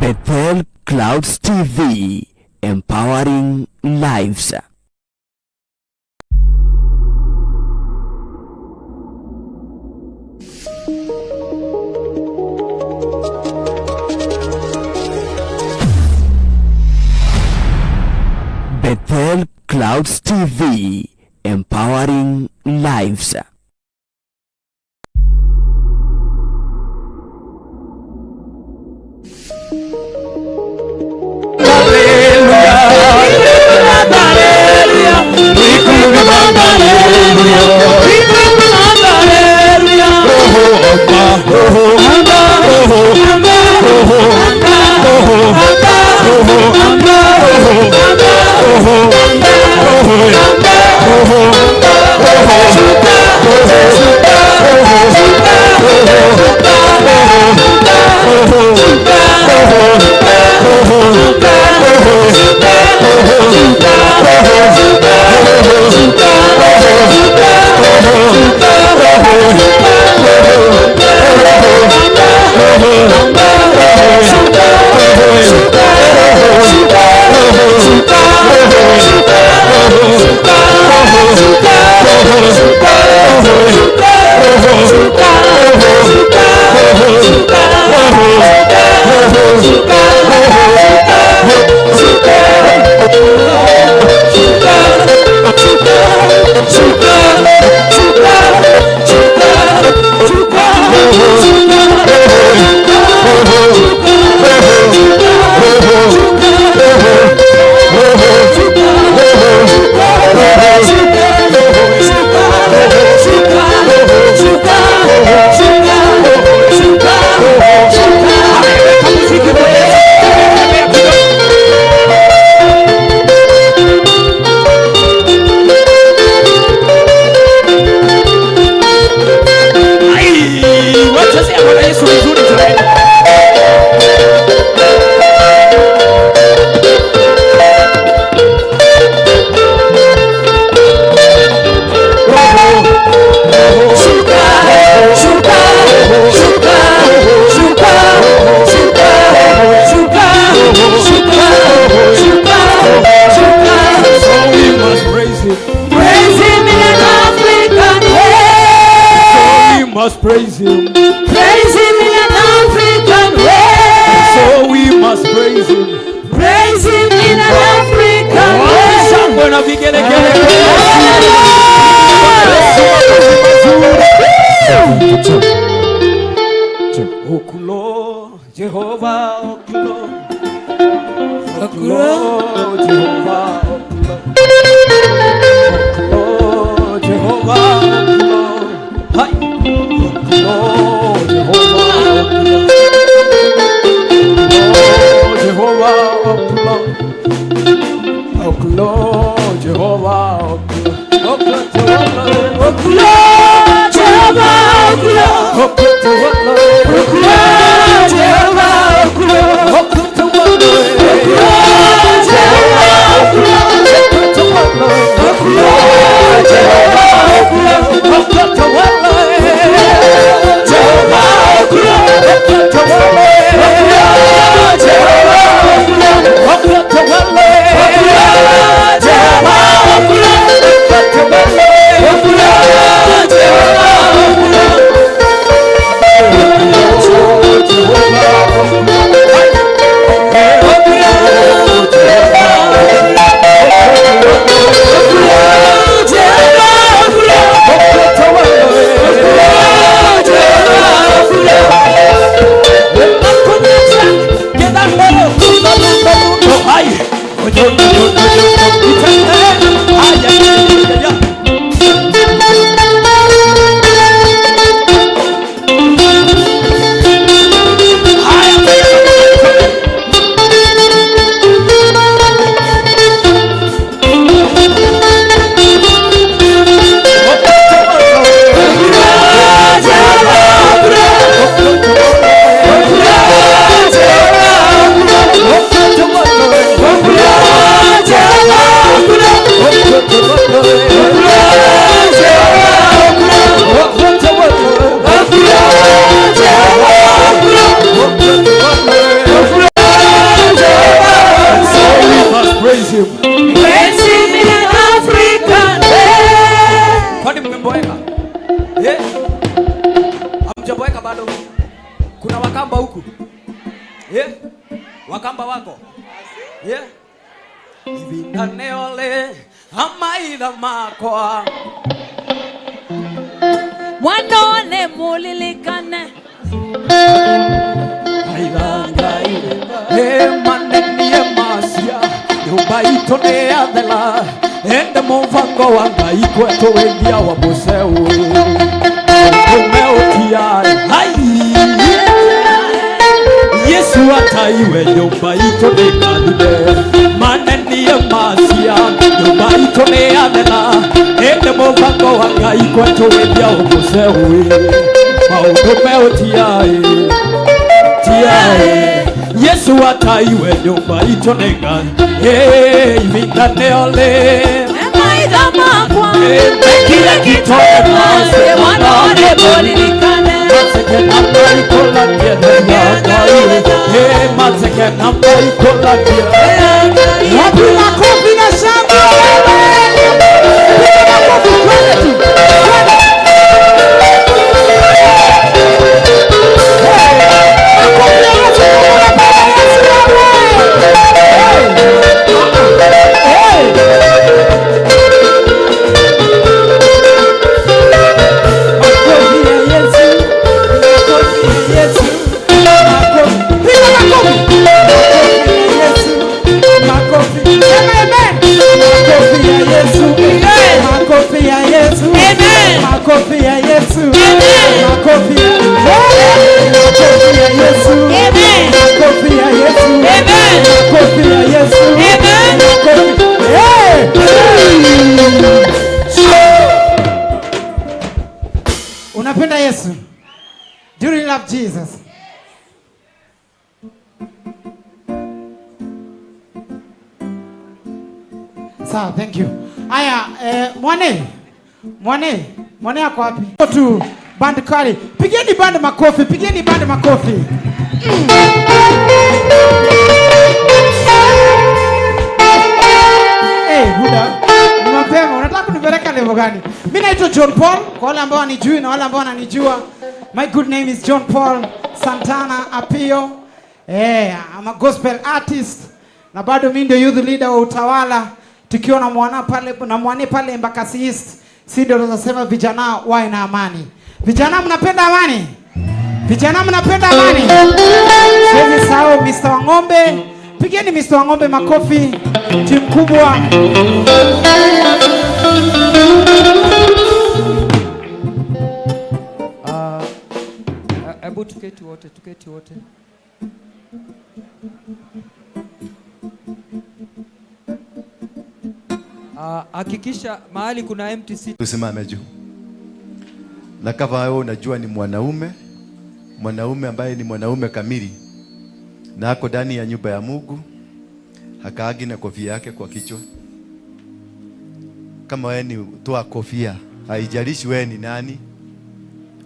Bethel Clouds TV, empowering lives. Bethel Clouds TV, empowering lives. Praise him. Praise him in an African way. So we must praise him. Praise him in an African way. Shangwana vigele gele gele. Okulo Jehovah, okulo, okulo Jehovah, okulo Jehovah, okulo. Hi. Oh Jehovah, oh Jehovah, Jehovah, Jehovah, Wakamba huku. Wakamba wako. Ibindane ole amaitha makwa. Wanone mulilikane. Manenie masia nyumba ito ni athela ende muvango wa Ngai kwetu wendia wa musewe umeutia Yesu ataiwe nyumba ito ni kathime manenie masia nyumba ito ni athela ende muvango wa Ngai kwetu wendia wa musewe umeutia Yesu ataiwe nyumba ito nega ibindane ole Emaitha makwa kila kitoe mase wanone mulilikane. Mazeke namba ikola kia mazeke namba ikola kia wapi makofi na shangwe piga makofi kweli Unapenda Yesu? Do you love Jesus? Sawa, thank you. Aya, Mwane yako wapi? Tu band kali. Pigeni band makofi, pigeni band makofi. Buda, ni mapema, unataka kunipeleka level gani? Mimi naitwa John Paul, kwa wale ambao wanijui na wale ambao wananijua. My good name is John Paul Santana Apio. I'm a gospel artist. Na bado mimi ndio youth leader wa Utawala. Tukiwa na mwane pale Embakasi East. Si ndio tunasema vijana wawe na amani. Vijana mnapenda amani? Vijana mnapenda amani? Siwezi sahau Mr. Wangombe. Pigeni Mr. Wangombe makofi. Timu kubwa. Hebu tuketi wote. Hakikisha mahali kuna empty seat. Tusimame juu. Na kama wewe unajua ni mwanaume ambaye ni mwanaume kamili na ako ndani ya nyumba ya Mungu, hakaagi na kofia yake kwa kichwa. Kama wewe ni toa kofia, haijalishi wewe ni nani,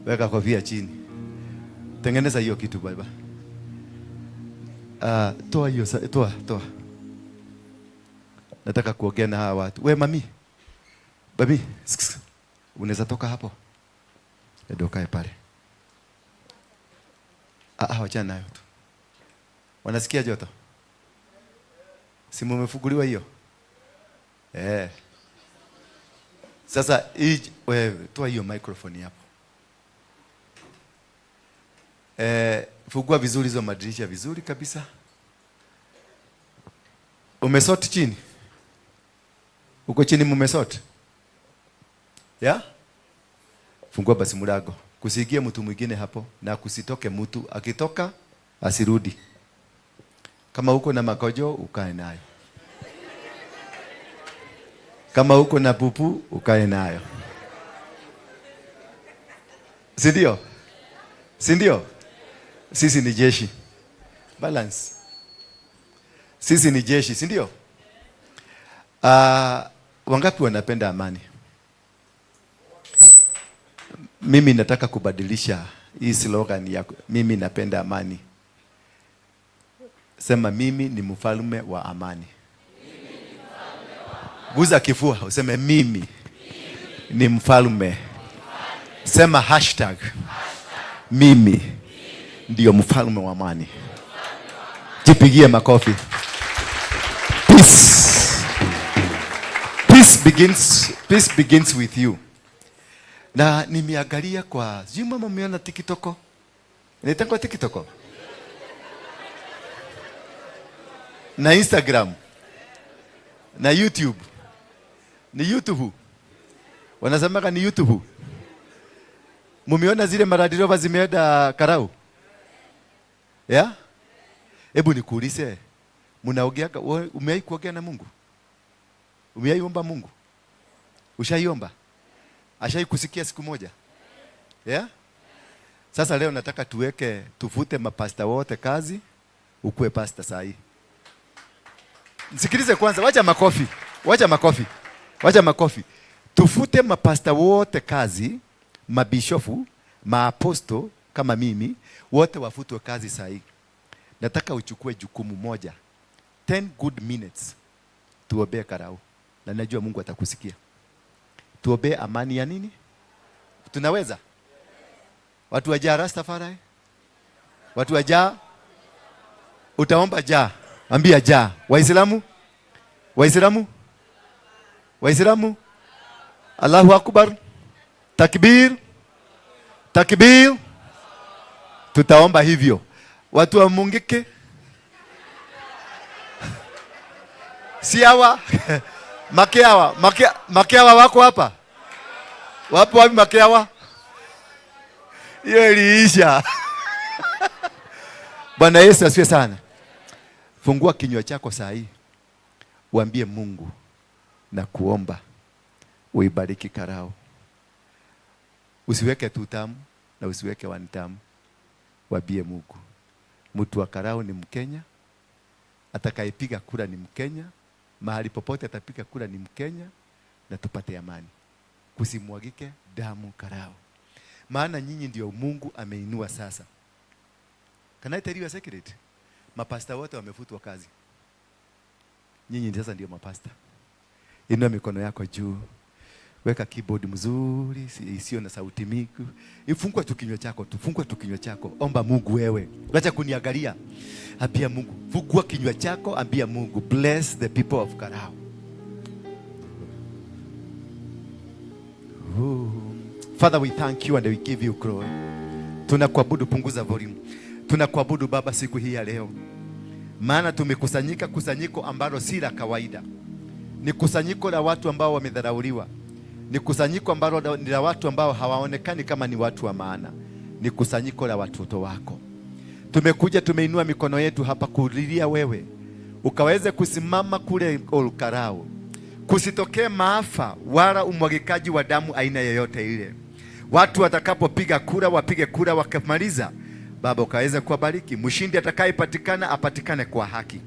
weka kofia chini. Tengeneza hiyo kitu baba. Toa hiyo, toa. Nataka kuongea na hawa watu. We mami. Babi, unaweza toka hapo? Ndio kae pale. Wachana nayo tu. Wanasikia joto? Simu umefunguliwa hiyo? Sasa wewe toa hiyo microphone hapo. Fungua vizuri hizo madirisha vizuri kabisa. Umesoti chini? Uko chini mumesoti? Fungua basi mlango. Kusiingie mtu mwingine hapo na kusitoke mtu. Akitoka asirudi. Kama uko na makojo ukae nayo. Kama uko na pupu ukae nayo. Si ndio? Sisi ni jeshi. Balance. Sisi ni jeshi, si ndio? Wangapi wanapenda amani? Mimi nataka kubadilisha hii slogan ya mimi napenda amani. Sema mimi ni mfalme wa amani. Guza kifua, useme mimi ni mfalme. Sema hashtag. Mimi ndio mfalme wa amani. Jipigie makofi. Peace begins with you. Na nimeangalia kwa Juma, mmeona TikTok? Inaitwa TikTok. Na Instagram. Na YouTube. Ni YouTube. Wanasema ni YouTube. Mumeona zile Land Rover zimeenda Karau? Yeah? Hebu nikuulize. Mnaongea, umewahi kuongea na Mungu? Umewahi Mungu? Ushaiomba? Ashai kusikia siku moja? Yeah? Sasa leo nataka tufute mapasta wote kazi, ukue pasta saa hii. Nisikilize kwanza, wacha makofi. Tufute mapasta wote kazi, mabishofu, maaposto kama mimi, wote wafutwe kazi saa hii. Nataka uchukue jukumu moja. 10 good minutes. Tuombee Karau. Na najua Mungu atakusikia. Tuombee amani ya nini? Tunaweza? Watu wajaa Rastafari? Watu wajaa? Utaomba jaa. Ambia jaa. Waislamu? Allahu Akbar. Takbir. Tutaomba hivyo. Watu wa Mungike? Si hawa? Makeawa wako hapa? Wapo wapi Makeawa? Hiyo iliisha. Bwana Yesu asifiwe sana. Fungua kinywa chako saa hii. Uambie Mungu na kuomba uibariki Karau. Usiweke 2 tamu na usiweke 1 tamu. Waambie Mungu, mtu wa Karau ni Mkenya, atakayepiga kura ni Mkenya, mahali popote atapiga kura ni Mkenya, na tupate amani. Kusimwagike damu Karau. Maana nyinyi ndio Mungu ameinua sasa. Can I tell you a secret? Mapasta wote wamefutwa kazi. Nyinyi sasa ndio mapasta. Inua mikono yako juu. Weka keyboard mzuri, isiyo na sauti mingi. Ifungua tu kinywa chako. Omba Mungu wewe. Acha kuniangalia. Ambia Mungu. Fungua kinywa chako, ambia Mungu, bless the people of Karau. Father, we thank you and we give you glory. Tunakuabudu, punguza volume. Tunakuabudu Baba siku hii ya leo. Maana tumekusanyika kusanyiko ambalo si la kawaida. Ni kusanyiko la watu ambao wamedharauliwa. Ni kusanyiko ambalo ni la watu ambao hawaonekani kama ni watu wa maana. Ni kusanyiko la watoto wako. Tumekuja, tumeinua mikono yetu hapa kulilia wewe. Ukaweze kusimama kule Karau. Kusitokee maafa wala umwagikaji wa damu aina yoyote ile. Watu watakapopiga kura, wapige kura wakamaliza. Baba, ukaweze kuwabariki. Mshindi atakayepatikana apatikane kwa haki.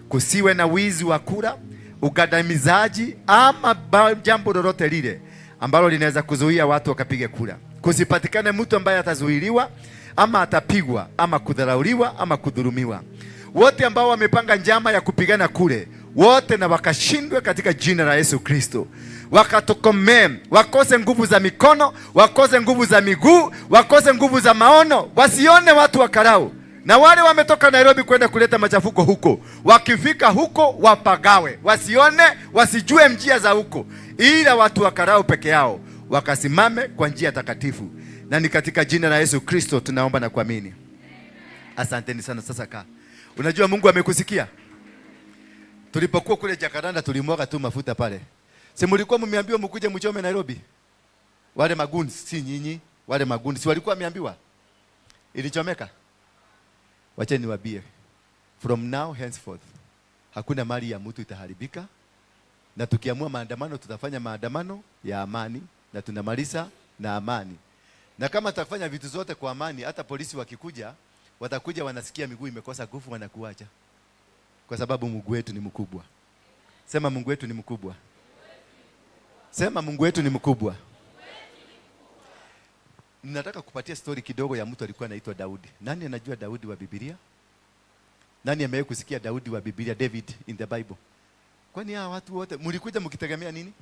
Kusiwe na wizi wa kura, ukandamizaji ama jambo lolote lile ambalo linaweza kuzuia watu wakapige kura. Kusipatikane mtu ambaye atazuiliwa ama atapigwa ama kudharauliwa ama kudhulumiwa. Wote ambao wamepanga njama ya kupigana kule, wote na wakashindwe katika jina la Yesu Kristo. Wakatokomee, wakose nguvu za mikono, wakose nguvu za miguu, wakose nguvu za maono, wasione watu wa Karau. Na wale wametoka Nairobi kwenda kuleta machafuko huko, wakifika huko wapagawe, wasione, wasijue njia za huko, ila watu wa Karau peke yao wakasimame kwa njia takatifu. Na ni katika jina la Yesu Kristo tunaomba na kuamini. Asanteni sana. Sasa kaa. Unajua Mungu amekusikia. Tulipokuwa kule Jakaranda tulimwaga tu mafuta pale. Si mlikuwa mmeambiwa mkuje mchome Nairobi? Wale magundi, si nyinyi, wale magundi si walikuwa wameambiwa? Ilichomeka. Wacha niwaambie. From now henceforth hakuna mali ya mtu itaharibika. Na tukiamua maandamano tutafanya maandamano ya amani na tunamaliza na amani. Na kama tutafanya vitu zote kwa amani, hata polisi wakikuja watakuja wanasikia miguu imekosa nguvu wanakuacha. Kwa sababu Mungu wetu ni mkubwa. Sema Mungu wetu ni mkubwa. Sema Mungu wetu ni mkubwa. Ninataka kupatia story kidogo ya mtu alikuwa anaitwa Daudi. Nani anajua Daudi wa Biblia? Nani amewahi kusikia Daudi wa Biblia, David in the Bible? Kwani hawa watu wote mlikuja mkitegemea nini?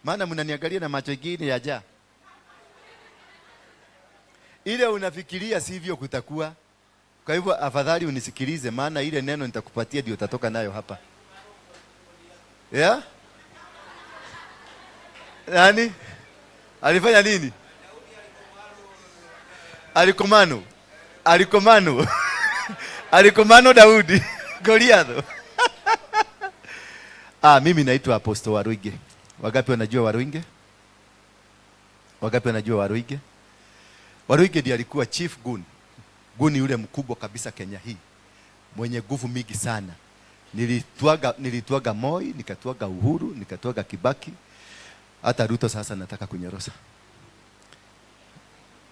Maana mnaniangalia na macho mengine ya jaa. Ile unafikiria sivyo kutakuwa. Kwa hivyo afadhali unisikilize, maana ile neno nitakupatia ndio utatoka nayo hapa. Yeah? Nani? Alifanya nini? Alikomano. Alikomano Daudi. Goliath. Mimi naitwa Apostle Waruinge. Wangapi wanajua Waruinge? Wangapi wanajua Waruinge? Waruinge ndiye alikuwa chief gun. Guni yule mkubwa kabisa Kenya hii. Mwenye nguvu mingi sana. Nilituaga Moi, nikatuaga Uhuru, nikatuaga Kibaki. Hata Ruto sasa nataka kunyorosa.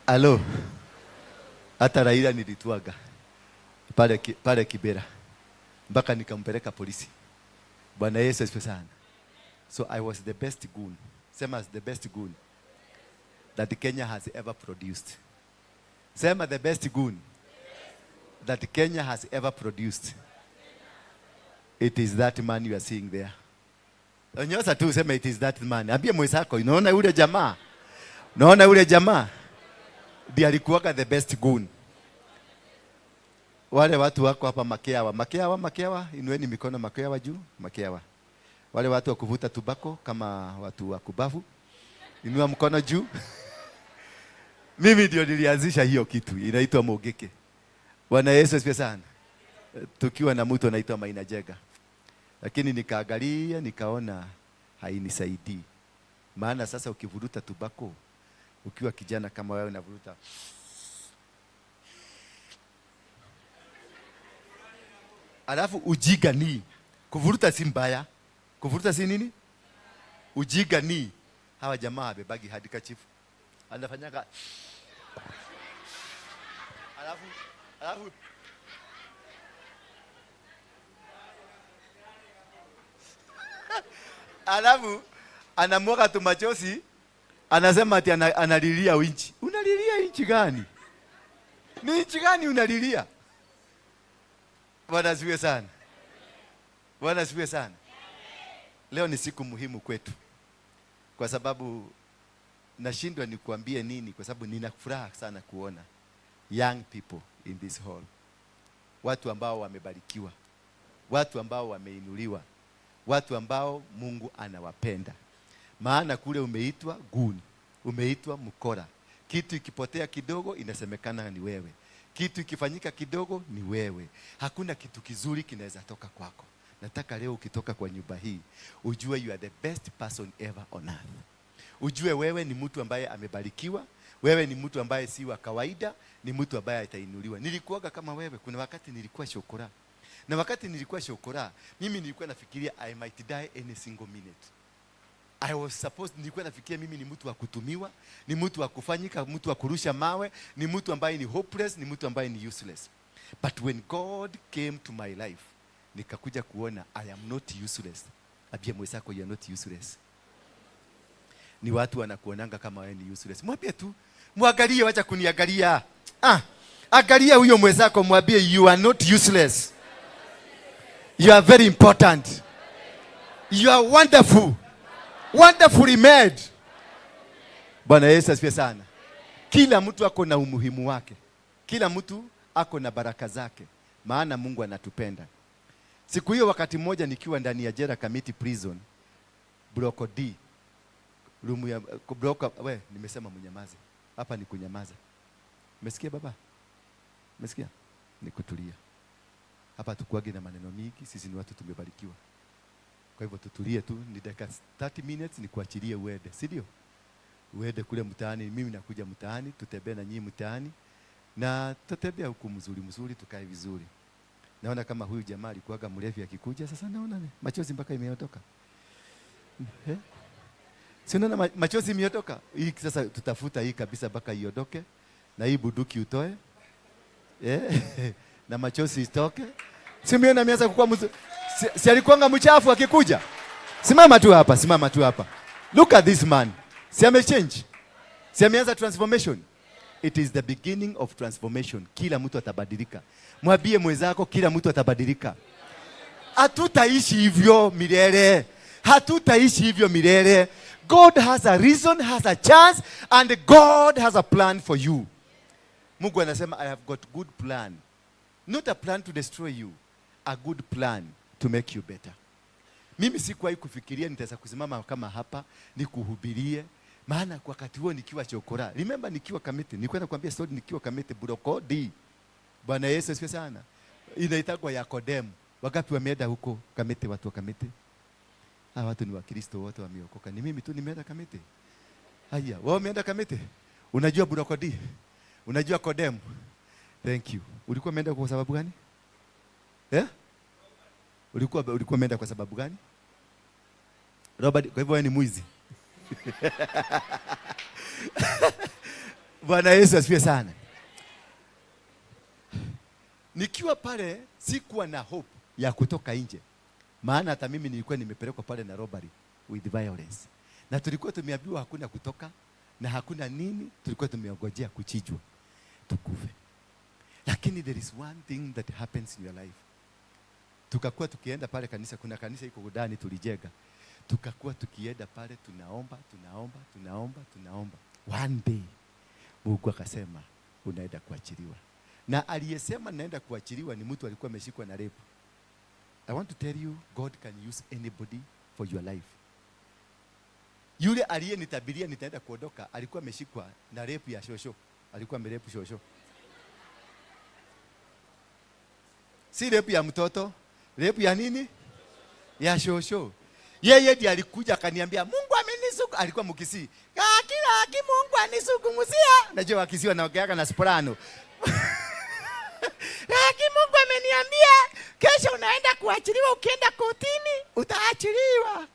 Alo. Hata Raila nilituaga. Pale Kibera. Mpaka nikampeleka polisi. Bwana Yesu asifiwe sana. So I was the best goon. Same as the best goon that Kenya has ever produced. Same as the best goon that Kenya has ever produced. It is that man you are seeing there. Onyosa tu sema it is that man. Ambie mwenzako, unaona yule jamaa? Unaona yule jamaa? Ndiye alikuwa the best goon. Wale watu wako hapa Makeawa, inueni mikono Makeawa juu, Makeawa. Wale watu wa kuvuta tubako kama watu wa kubavu, inua mkono juu. Mimi ndio nilianzisha hiyo kitu, inaitwa Mogeke. Bwana Yesu asifiwe sana. Tukiwa na mtu anaitwa Maina Jega. Lakini nikaangalia nikaona hainisaidii. Maana sasa ukivuruta tubako, ukiwa kijana kama wewe unavuruta, alafu ujiga ni kuvuruta si mbaya. Kuvuruta si nini? Ujiga ni hawa jamaa wabebagi handkerchief. Anafanyaga alafu anamwaga tu machozi, anasema ati analilia inchi. Unalilia inchi gani? Ni inchi gani unalilia? Bwana asifiwe sana. Bwana asifiwe sana. Leo ni siku muhimu kwetu. Kwa sababu nashindwa nikuambie nini, kwa sababu nina furaha sana kuona young people in this hall. Watu ambao wamebarikiwa. Watu ambao wameinuliwa. Watu ambao Mungu anawapenda. Maana kule umeitwa guni, umeitwa mkora. Kitu ikipotea kidogo inasemekana ni wewe. Kitu ikifanyika kidogo ni wewe. Hakuna kitu kizuri kinaweza toka kwako. Nataka leo ukitoka kwa nyumba hii, ujue you are the best person ever on earth. Ujue wewe ni mtu ambaye amebarikiwa, wewe ni mtu ambaye si wa kawaida, ni mtu ambaye atainuliwa. Nilikuwaga kama wewe, kuna wakati nilikuwa shokora. Na wakati nilikuwa shokora, mimi nilikuwa nafikiria I might die any single minute. Nilikuwa nafikiria mimi ni mtu wa kutumiwa, ni mtu wa kufanyika, mtu wa kurusha mawe, ni mtu ambaye ni hopeless, ni mtu ambaye ni useless. But when God came to my life, nikakuja kuona I am not useless. Abia mwenzako you are not useless. Ni watu wanakuonanga kama wewe ni useless. Mwambie tu, muangalie, wacha kuniangalia. Angalia huyo mwenzako, mwambie you are not useless. You are very important. You are wonderful. Wonderfully made. Bwana Yesu asifiwe sana. Kila mtu ako na umuhimu wake. Kila mtu ako na baraka zake. Maana Mungu anatupenda. Siku hiyo wakati mmoja nikiwa ndani ya Jera Committee Prison, Block D. Rumu ya block, nimesema mnyamaze. Hapa ni kunyamaza. Umesikia baba? Umesikia? Ni kutulia. Hapa tukuage na maneno mingi, sisi ni watu tumebarikiwa. Kwa hivyo tutulie tu, ni dakika 30 minutes ni kuachilie uende, si ndio? Uende kule mtaani, mimi nakuja mtaani, tutembee na nyinyi mtaani. Na tutatembea huku mzuri, tukae vizuri. Naona kama huyu jamaa alikuwaga mlevi akikuja, sasa naona machozi mpaka imeondoka. Si unaona machozi imeondoka? Hii sasa tutafuta hii kabisa mpaka iondoke, na hii buduki utoe. Na machozi itoke. Si umeona ameanza kukua mzuri. Si alikuanga mchafu akikuja? Simama tu hapa. Look at this man. Si amechange? Si ameanza transformation? It is the beginning of transformation. Kila mtu atabadilika. Mwambie mwenzako kila mtu atabadilika. Hatutaishi hivyo milele. God has a reason, has a chance, and God has a plan for you. Mungu anasema I have got good plan. Not a plan to destroy you. A good plan to make you better. Mimi sikuwahi kufikiria nitaweza kusimama kama hapa nikuhubirie, maana kwa wakati huo nikiwa chokora. Remember nikiwa Kamiti, nilikuwa nakwambia story nikiwa Kamiti Burokodi. Bwana Yesu asifiwe sana. Inaitagwa ya Kodem. Wangapi wameenda huko Kamiti, watu wa Kamiti? Watu ni Wakristo wote wameokoka. Ni mimi tu nimeenda Kamiti. Haya, wao wameenda Kamiti. Unajua Burokodi? Unajua Kodem? Thank you. Ulikuwa umeenda kwa sababu gani? Ulikuwa umeenda kwa sababu gani? Robert, kwa hivyo wewe ni mwizi. Bwana Yesu asifiwe sana. Nikiwa pale sikuwa na hope ya kutoka nje. Maana hata mimi nilikuwa nimepelekwa pale na robbery with violence. Na tulikuwa tumeambiwa hakuna kutoka na hakuna nini, tulikuwa tumeongojea kuchijwa tukufe. Lakini there is one thing that happens in your life. Tukakuwa tukienda pale kanisa, kuna kanisa iko ndani tulijenga. Tukakuwa tukienda pale tunaomba. One day Mungu akasema unaenda kuachiliwa. Na aliyesema naenda kuachiliwa ni mtu alikuwa ameshikwa na rape. I want to tell you, God can use anybody for your life. Yule aliyenitabiria nitaenda kuondoka alikuwa ameshikwa na rape ya shosho. Alikuwa amerape shosho. Si rape ya mtoto, rape ya nini? Ya shosho. Yeye ndiye alikuja akaniambia Mungu amenisuku. Alikuwa Mkisii. Kila Mungu anisukumusia. Najua Wakisii wanaongeaga na soprano. Mungu ameniambia kesho unaenda kuachiliwa, ukienda kotini utaachiliwa.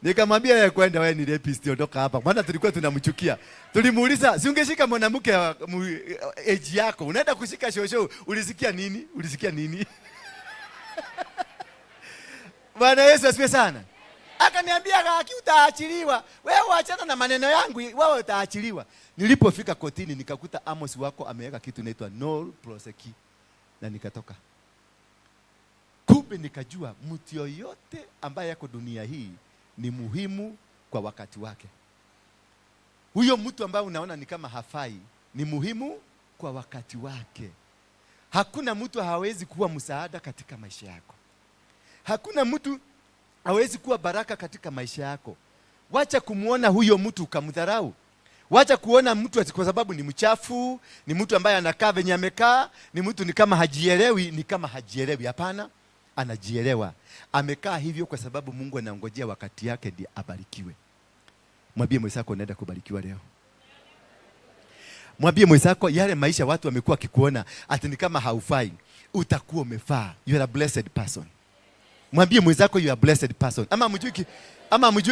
Nikamwambia yeye kwenda, wewe ni rapist, ondoka hapa. Maana tulikuwa tunamchukia. Tulimuuliza, si ungeshika mwanamke age yako, unaenda kushika shosho, ulisikia nini? Bwana Yesu asifiwe sana. Akaniambia haki utaachiliwa. Wewe achana na maneno yangu, wewe utaachiliwa. Nilipofika kotini nikakuta Amos wako ameweka kitu inaitwa no prosecute. Na nikatoka. Kumbe nikajua mtu yoyote ambaye yako dunia hii ni muhimu kwa wakati wake. Huyo mtu ambaye unaona ni kama hafai ni muhimu kwa wakati wake. Hakuna mtu hawezi kuwa msaada katika maisha yako. Hakuna mtu hawezi kuwa baraka katika maisha yako. Wacha kumuona huyo mtu ukamdharau. Wacha kuona mtu kwa sababu ni mchafu, ni mtu ambaye anakaa venye amekaa, ni mtu ni kama hajielewi. Hapana, anajielewa. Amekaa hivyo kwa sababu Mungu anangojea wakati yake ndiye abarikiwe. Mwambie mwenzako unaenda kubarikiwa leo. Mwambie mwenzako yale maisha watu wamekuwa kikuona ati ni kama haufai, utakuwa umefaa. You are a blessed person. Mwambie mwenzako you are a blessed person.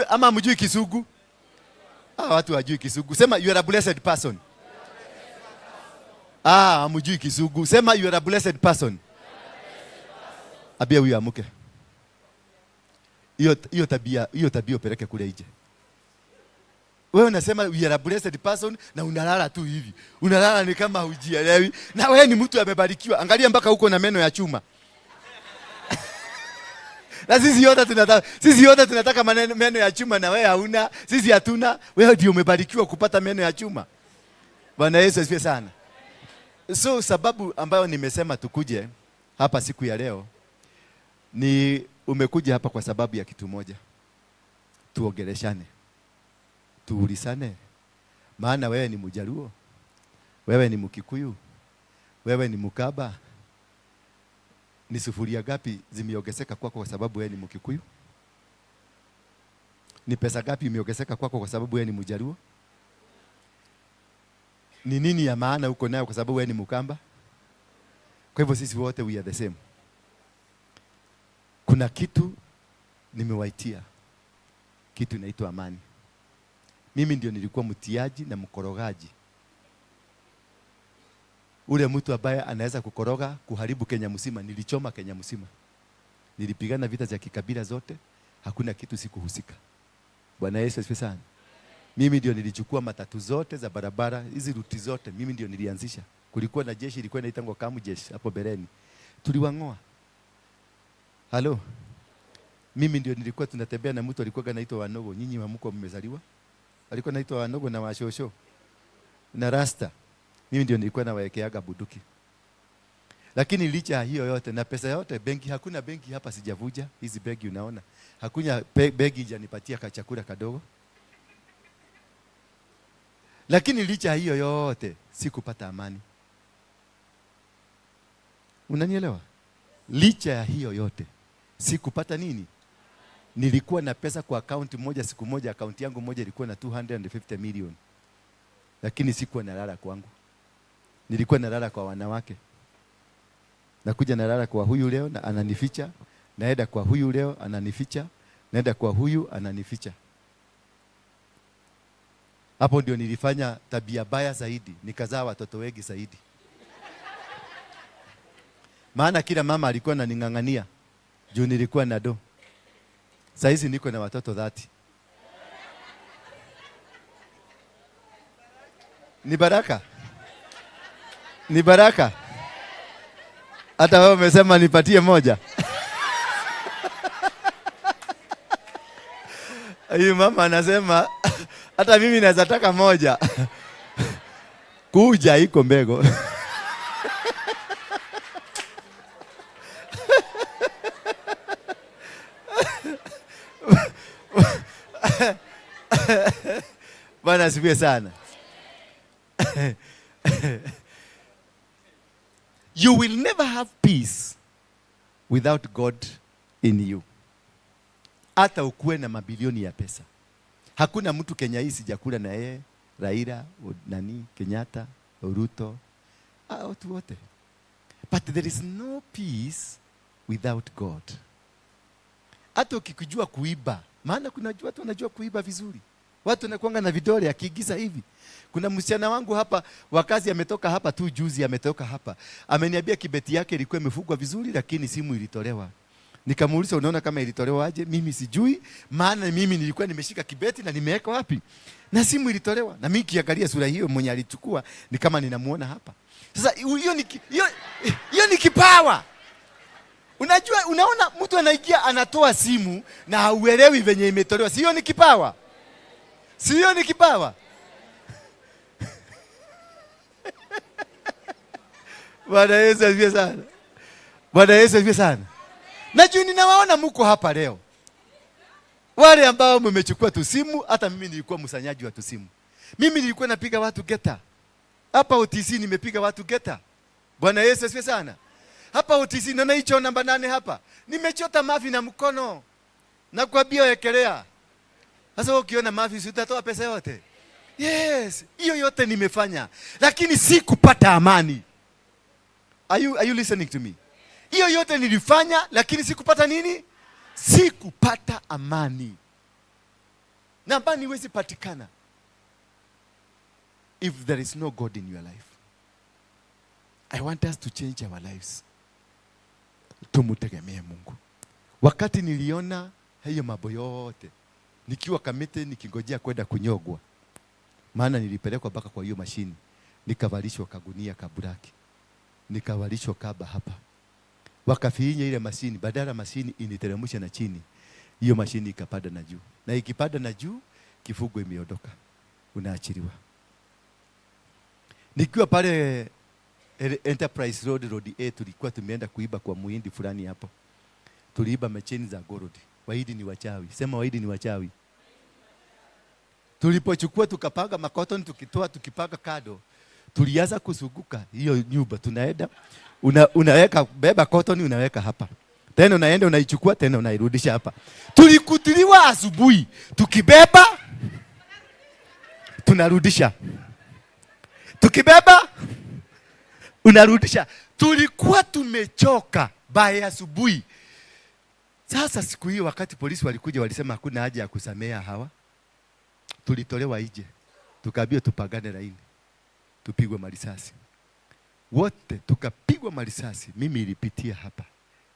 Ama mjui Kisugu? Watu wajui Kisugu. Sema you are a blessed person. Mjui Kisugu. Sema you are a blessed person. Abia huyu amuke. Hiyo tabia upeleke kule nje. Wewe unasema you are a blessed person na unalala tu hivi. Unalala ni kama hujielewi. Na wewe ni mtu amebarikiwa. Angalia mpaka huko na meno ya chuma. Na sisi yote tunataka meno ya chuma na wewe hauna. Sisi hatuna. Wewe ndio umebarikiwa kupata meno ya chuma. Bwana Yesu asifiwe sana. So sababu ambayo nimesema tukuje hapa siku ya leo ni umekuja hapa kwa sababu ya kitu moja. Tuongeleshane. Tuulisane. Maana wewe ni Mjaluo. Wewe ni Mkikuyu. Wewe ni Mkaba. Ni sufuria gapi zimeongezeka kwako kwa sababu wewe ni Mkikuyu? Ni pesa gapi imeongezeka kwako kwa sababu wewe ni Mjaluo? Ni nini ya maana uko nayo kwa sababu wewe ni Mkamba? Kwa hivyo sisi wote we are the same. Kuna kitu nimewaitia. Kitu inaitwa amani. Mimi ndio nilikuwa mtiaji na mkorogaji. Ule mtu ambaye anaweza kukoroga kuharibu Kenya mzima. Nilichoma Kenya mzima. Nilipigana vita za kikabila zote. Hakuna kitu sikuhusika. Bwana Yesu asifiwe sana. Mimi ndio nilichukua matatu zote za barabara, hizi ruti zote mimi ndio nilianzisha. Kulikuwa na jeshi ilikuwa inaitwa Kamu jeshi hapo Bereni. Tuliwang'oa. Halo. Mimi ndio nilikuwa tunatembea na mtu alikuwa anaitwa Wanogo. Nyinyi wa mko mmezaliwa? Alikuwa anaitwa Wanogo na Washosho. Na Rasta. Mimi ndio nilikuwa nawaekeaga bunduki. Lakini licha ya hiyo yote na pesa yote, benki, hakuna benki hapa sijavuja. Hizi begi unaona, hakuna begi janipatia kachakula kadogo. Lakini licha ya hiyo yote sikupata amani. Unanielewa? Licha ya hiyo yote sikupata nini? Nilikuwa na pesa kwa akaunti moja, siku moja akaunti yangu moja ilikuwa na 250 million. Lakini sikuwa nalala kwangu. Nilikuwa nalala kwa wanawake. Nakuja nalala kwa huyu leo na ananificha, naenda kwa huyu leo ananificha, naenda kwa huyu ananificha. Hapo ndio nilifanya tabia baya zaidi, nikazaa watoto wengi zaidi. Maana kila mama alikuwa ananing'ang'ania juu nilikuwa na do. Sasa hizi niko na watoto 30. Ni baraka. Ni baraka. Hata wewe umesema nipatie moja. Huyu mama anasema hata mimi naweza taka moja. Kuja iko mbego. Bwana asifiwe sana. You will never have peace without God in you. Hata ukuwe na mabilioni ya pesa. Hakuna mtu Kenya hii sijakula na yeye, Raila, Kenyatta, Ruto, watu wote. But there is no peace without God. Hata ukikujua kuiba, maana kuna watu wanajua kuiba vizuri. Watu wanakuanga na vidole akiigiza hivi. Kuna msichana wangu hapa wakazi ametoka hapa tu juzi, ametoka hapa. Ameniambia kibeti yake ilikuwa imefungwa vizuri lakini simu ilitolewa. Nikamuuliza unaona kama ilitolewa aje? Mimi sijui, maana mimi nilikuwa nimeshika kibeti na nimeweka wapi? Na simu ilitolewa. Na mimi kiangalia sura hiyo mwenye alichukua ni kama ninamuona hapa. Sasa hiyo ni kipawa. Unajua, unaona mtu anaingia anatoa simu na hauelewi venye imetolewa. Sio ni kipawa? Sio ni kipawa? Bwana Yesu asifiwe sana. Bwana Yesu asifiwe sana. Najua ninawaona mko hapa leo. Wale ambao mmechukua tusimu, hata mimi nilikuwa msanyaji wa tusimu. Mimi nilikuwa napiga watu geta. Hapa OTC nimepiga watu geta. Bwana Yesu asifiwe sana. Hapa OTC naona hicho namba 8 hapa. Nimechota mavi na mkono. Na kuambia wekelea. Sasa ukiona mavi si utatoa pesa yote? Yes, hiyo yote nimefanya. Lakini sikupata amani. Are you listening to me? Hiyo yote nilifanya lakini sikupata nini? Sikupata amani. Na amani haiwezi patikana if there is no God in your life. I want us to change our lives. Tumutegemee Mungu. Wakati niliona hiyo mambo yote, nikiwa Kamite nikingojea kwenda kunyogwa. Maana nilipelekwa mpaka kwa hiyo mashini. Nikavalishwa kagunia kaburaki. Nikavalishwa kaba hapa. Wakafinya ile mashini, badala mashini initeremsha na chini. Hiyo mashini ikapanda na juu. Na ikipanda na juu, kifugo imeondoka. Unaachiliwa. Nikiwa pale Enterprise Road A tulikuwa tumeenda kuiba kwa muhindi fulani hapo. Tuliiba macheni za gold. Wahindi ni wachawi. Sema wahindi ni wachawi. Tulipochukua tukapanga makotoni tukitoa tukipanga kado. Tulianza kusuguka hiyo nyumba tunaenda. Unaweka beba kotoni unaweka hapa. Tena unaenda unaichukua tena unairudisha hapa. Tulikutiliwa asubuhi. Tukibeba tunarudisha. Tukibeba unarudisha. Tulikuwa tumechoka by asubuhi. Sasa siku hiyo wakati polisi walikuja walisema hakuna haja ya kusamea hawa. Tulitolewa nje. Tukaambiwa tupagane laini. Tupigwe marisasi. Wote tukapigwa marisasi. Mimi ilipitia hapa.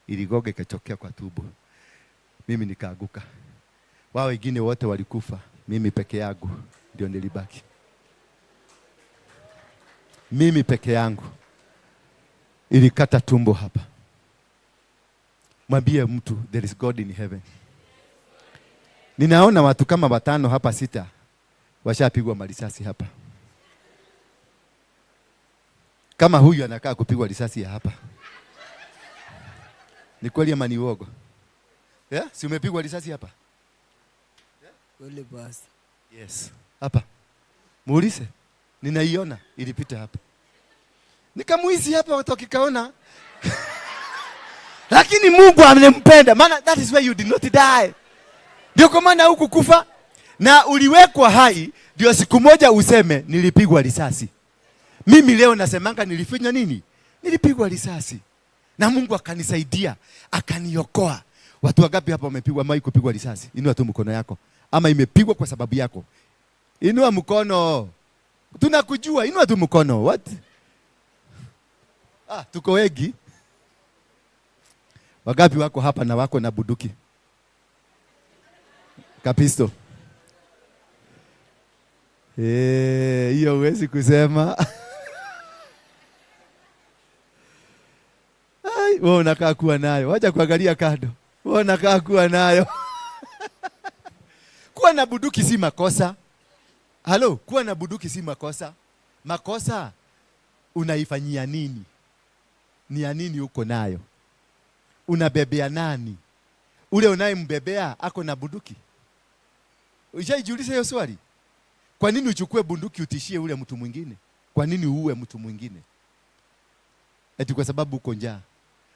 Iligoga ikachokea kwa tumbo. Mimi nikaaguka. Wao wengine wote walikufa. Mimi peke yangu ndio nilibaki. Mimi peke yangu. Ilikata tumbo hapa. Mwambie mtu there is God in heaven. Ninaona watu kama 5 hapa 6 washapigwa marisasi hapa. Kama huyu anakaa kupigwa risasi ya hapa. Ni kweli ama ni uongo? Yeah? Si umepigwa risasi hapa? Kweli basi. Yes. Hapa. Muulize. Ninaiona ilipita hapa. Nikamuizi hapa watu wakikaona. Lakini Mungu amempenda. Maana that is why you did not die. Ndio kwa maana huku kufa na uliwekwa hai ndio siku moja useme nilipigwa risasi. Mimi leo nasemanga nilifanya nini? Nilipigwa risasi. Na Mungu akanisaidia, akaniokoa. Watu wangapi hapa wamepigwa mai kupigwa risasi? Inua tu mkono yako. Ama imepigwa kwa sababu yako. Inua mkono. Tunakujua, inua tu mkono. What? Tuko wengi. Wangapi wako hapa na wako na bunduki? Kapisto. Hiyo huwezi kusema. Wewe unakaa kuwa nayo. Wacha kuangalia kado. Wewe unakaa kuwa nayo. Kuwa na bunduki si makosa. Halo, kuwa na bunduki si makosa. Makosa unaifanyia nini? Ni ya nini uko nayo? Unabebea nani? Ule unayembebea ako na bunduki? Ushajiuliza hiyo swali? Kwa nini uchukue bunduki utishie ule mtu mwingine? Kwa nini uue mtu mwingine? Eti kwa sababu uko njaa.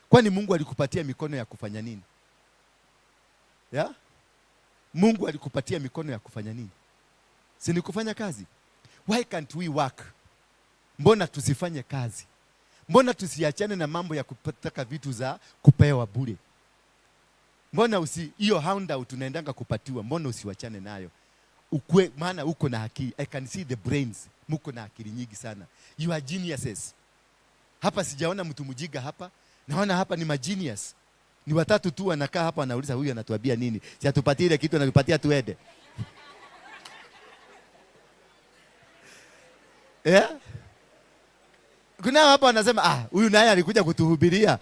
Kwani Mungu alikupatia mikono ya kufanya nini? Ya? Mungu alikupatia mikono ya kufanya nini? Si ni kufanya kazi? Why can't we work? Mbona tusifanye kazi? Mbona tusiachane na mambo ya kupataka vitu za kupewa bure? Mbona hiyo handout tunaendanga kupatiwa, mbona usiwachane nayo? Ukwe, maana uko na akili. I can see the brains. Muko na akili nyingi sana. You are geniuses. Hapa sijaona mtu mjiga hapa. Naona hapa ni magenius. Ni watatu tu wanakaa hapa wanauliza huyu anatuambia nini? Si atupatie ile kitu anatupatia tuende. Kuna hapa wanasema huyu naye alikuja kutuhubiria.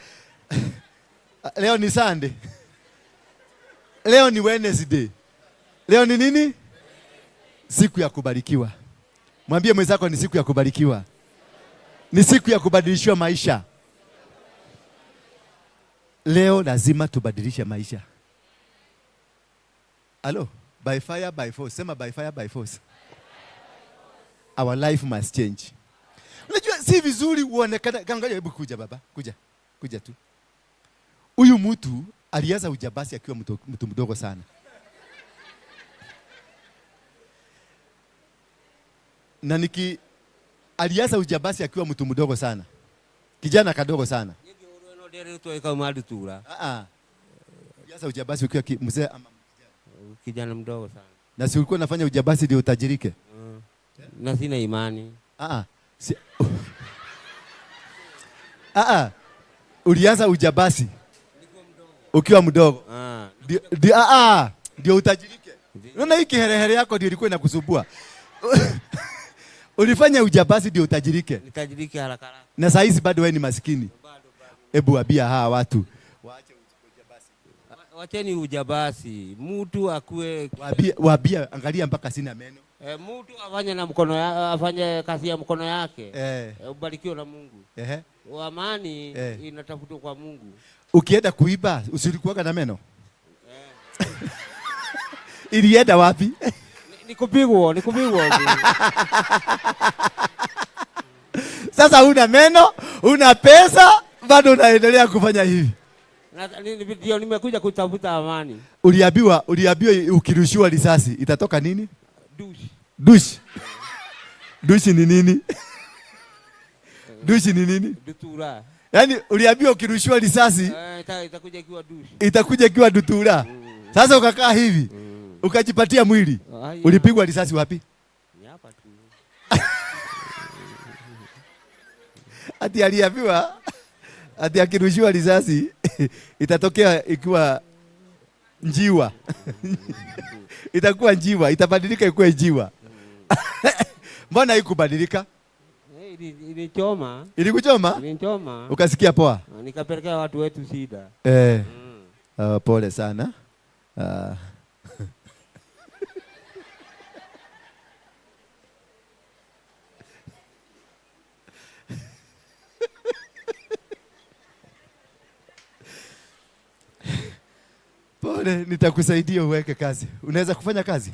Leo ni Sunday. Leo ni Wednesday. Leo ni nini? Siku ya kubarikiwa. Mwambie mwenzako ni siku ya kubarikiwa. Ni siku ya kubadilishiwa maisha. Leo lazima tubadilishe maisha. Hello, by fire by force. Sema by fire by force. Our life must change. Unajua si vizuri uonekane. Kangalia, hebu kuja baba, kuja tu. Huyu mtu alianza ujabasi akiwa mtu mdogo sana. Na alianza ujabasi akiwa mtu mdogo sana. Kijana kadogo sana. Alianza ujabasi ukiwa mzee ama kijana mdogo sana. Na si ulikuwa unafanya ujabasi ndio utajirike? Na sina imani. Ulianza ujabasi ukiwa mdogo. Ndio utajirike. Unaona hii kiherehere yako ndio ilikuwa inakusumbua. Ulifanya ujabasi ndio utajirike. Nitajirike haraka haraka. Na saa hizi bado wewe ni maskini. Hebu waambia hawa watu waache ujabasi. Wacheni ujabasi. Mtu akue waambia angalia mpaka sina meno. Mtu afanye na mkono afanye kazi ya mkono yake. Ubarikiwe na Mungu. Amani inatafutwa kwa Mungu. Ukienda kuiba usilikuwa na meno? Ilienda wapi? Nikupigwa. Sasa una meno, una pesa, bado unaendelea kufanya hivi. Ndio nimekuja kutafuta amani. Uliambiwa ukirushiwa risasi itatoka nini? Dushi ni nini? Dushi ni nini? Dutura. Yaani uliambiwa ukirushiwa risasi itakuja ikiwa dushi. Itakuja ikiwa dutura. Sasa ukakaa hivi. Ukajipatia mwili. Ulipigwa risasi wapi? Hapa tu. Ati aliambiwa ati akirushiwa risasi itatokea ikiwa njiwa. Itakuwa njiwa, itabadilika ikuwe njiwa. Mbona haikubadilika? Ilichoma. Ilikuchoma? Ilinichoma. Ukasikia poa? Nikapelekea watu wetu shida. Pole sana. Pole, nitakusaidia uweke kazi. Unaweza kufanya kazi?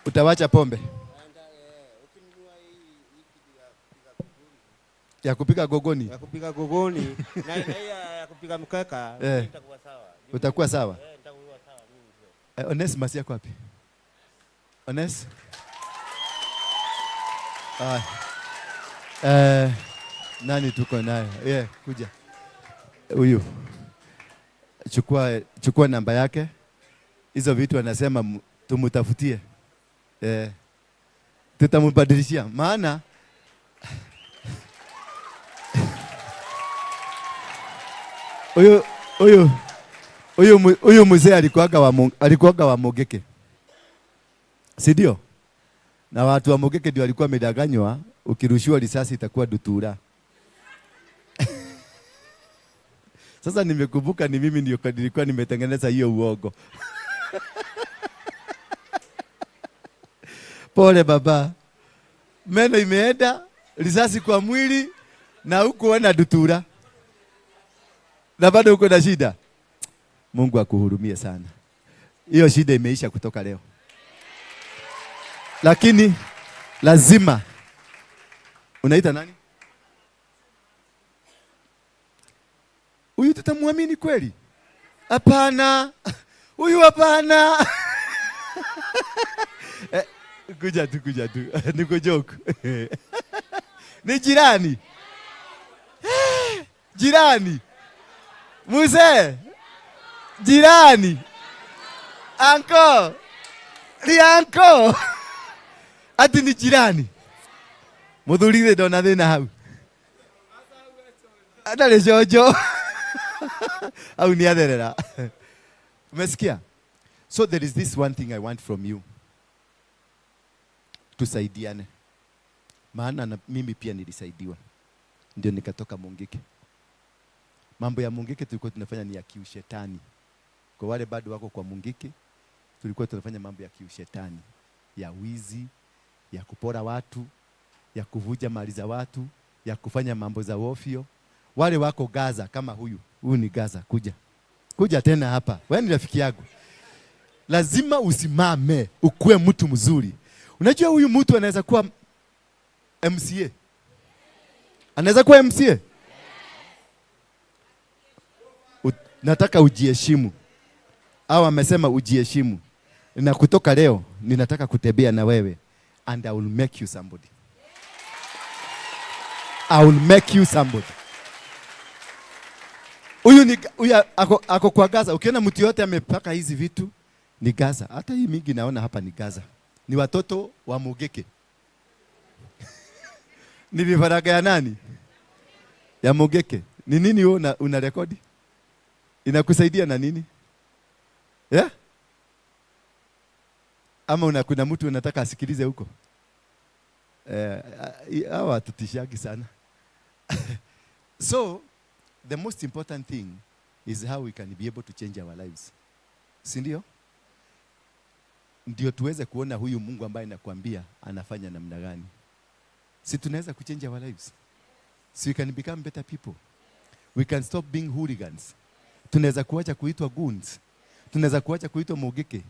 Utawacha pombe? Ya kupiga gogoni. Ya kupiga gogoni na ya kupiga mkeka itakuwa sawa. Utakuwa sawa? Nitakuwa sawa mimi. Onesimus yako wapi? Ones? Nani tuko naye? Kuja. Huyu. Chukua namba yake. Hizo vitu anasema tumutafutie. Tutamubadilishia. Maana huyu mzee alikuwaga wa Mogeke. Si ndio? Na watu wa Mogeke ndio walikuwa wamedanganywa ukirushiwa risasi itakuwa dutura. Sasa nimekumbuka ni mimi ndio nilikuwa nimetengeneza hiyo uogo. Pole baba. Meno imeenda, risasi kwa mwili na hukuona dutura. Na bado uko na shida. Mungu akuhurumie sana. Hiyo shida imeisha kutoka leo. Lakini lazima. Unaita nani? Huyu tutamwamini kweli? Hapana. Huyu hapana. Kuja tu. Niko joke. Ni jirani. Jirani. Mzee. Jirani. Anko. Ni anko. Ati ni jirani. Muthurire ndona thina hau. Adale jojo. Au ni atherera. Umesikia? So there is this one thing I want from you. Tusaidiane. Maana mimi pia nilisaidiwa. Ndio nikatoka Mungiki. Mambo ya Mungiki tulikuwa tunafanya ni ya kiushetani. Kwa wale bado wako kwa Mungiki, tulikuwa tunafanya mambo ya kiushetani, ya wizi, ya kupora watu, ya kuvuja mali za watu, ya kufanya mambo za ofio. Wale wako Gaza kama huyu ni Gaza, kuja tena hapa. Wewe ni rafiki yangu. Lazima usimame, ukue mtu mzuri. Unajua huyu mtu anaweza kuwa MCA. Anaweza kuwa MCA. Nataka ujiheshimu. Au amesema ujiheshimu. Na kutoka leo ninataka kutembea na wewe and I will make you somebody. I will make you somebody. Huyu ako kwa Gaza. Ukiona mtu yote amepaka hizi vitu ni Gaza. Hata hii mingi naona hapa ni Gaza. Ni watoto wa Mugeke. Ni vifaranga ya nani? Ya Mugeke. Ni nini wewe una rekodi? Inakusaidia na nini? Yeah? Ama kuna mtu unataka asikilize huko? Hawa tutishaki sana. So, the most important thing is how we can be able to change our lives. Si ndio? Ndio tuweze kuona huyu Mungu ambaye nakwambia anafanya namna gani. Si tunaweza kuchange our lives. So we can become better people. We can stop being hooligans. Tunaweza kuacha kuitwa goons. Tunaweza kuacha kuitwa Mugike.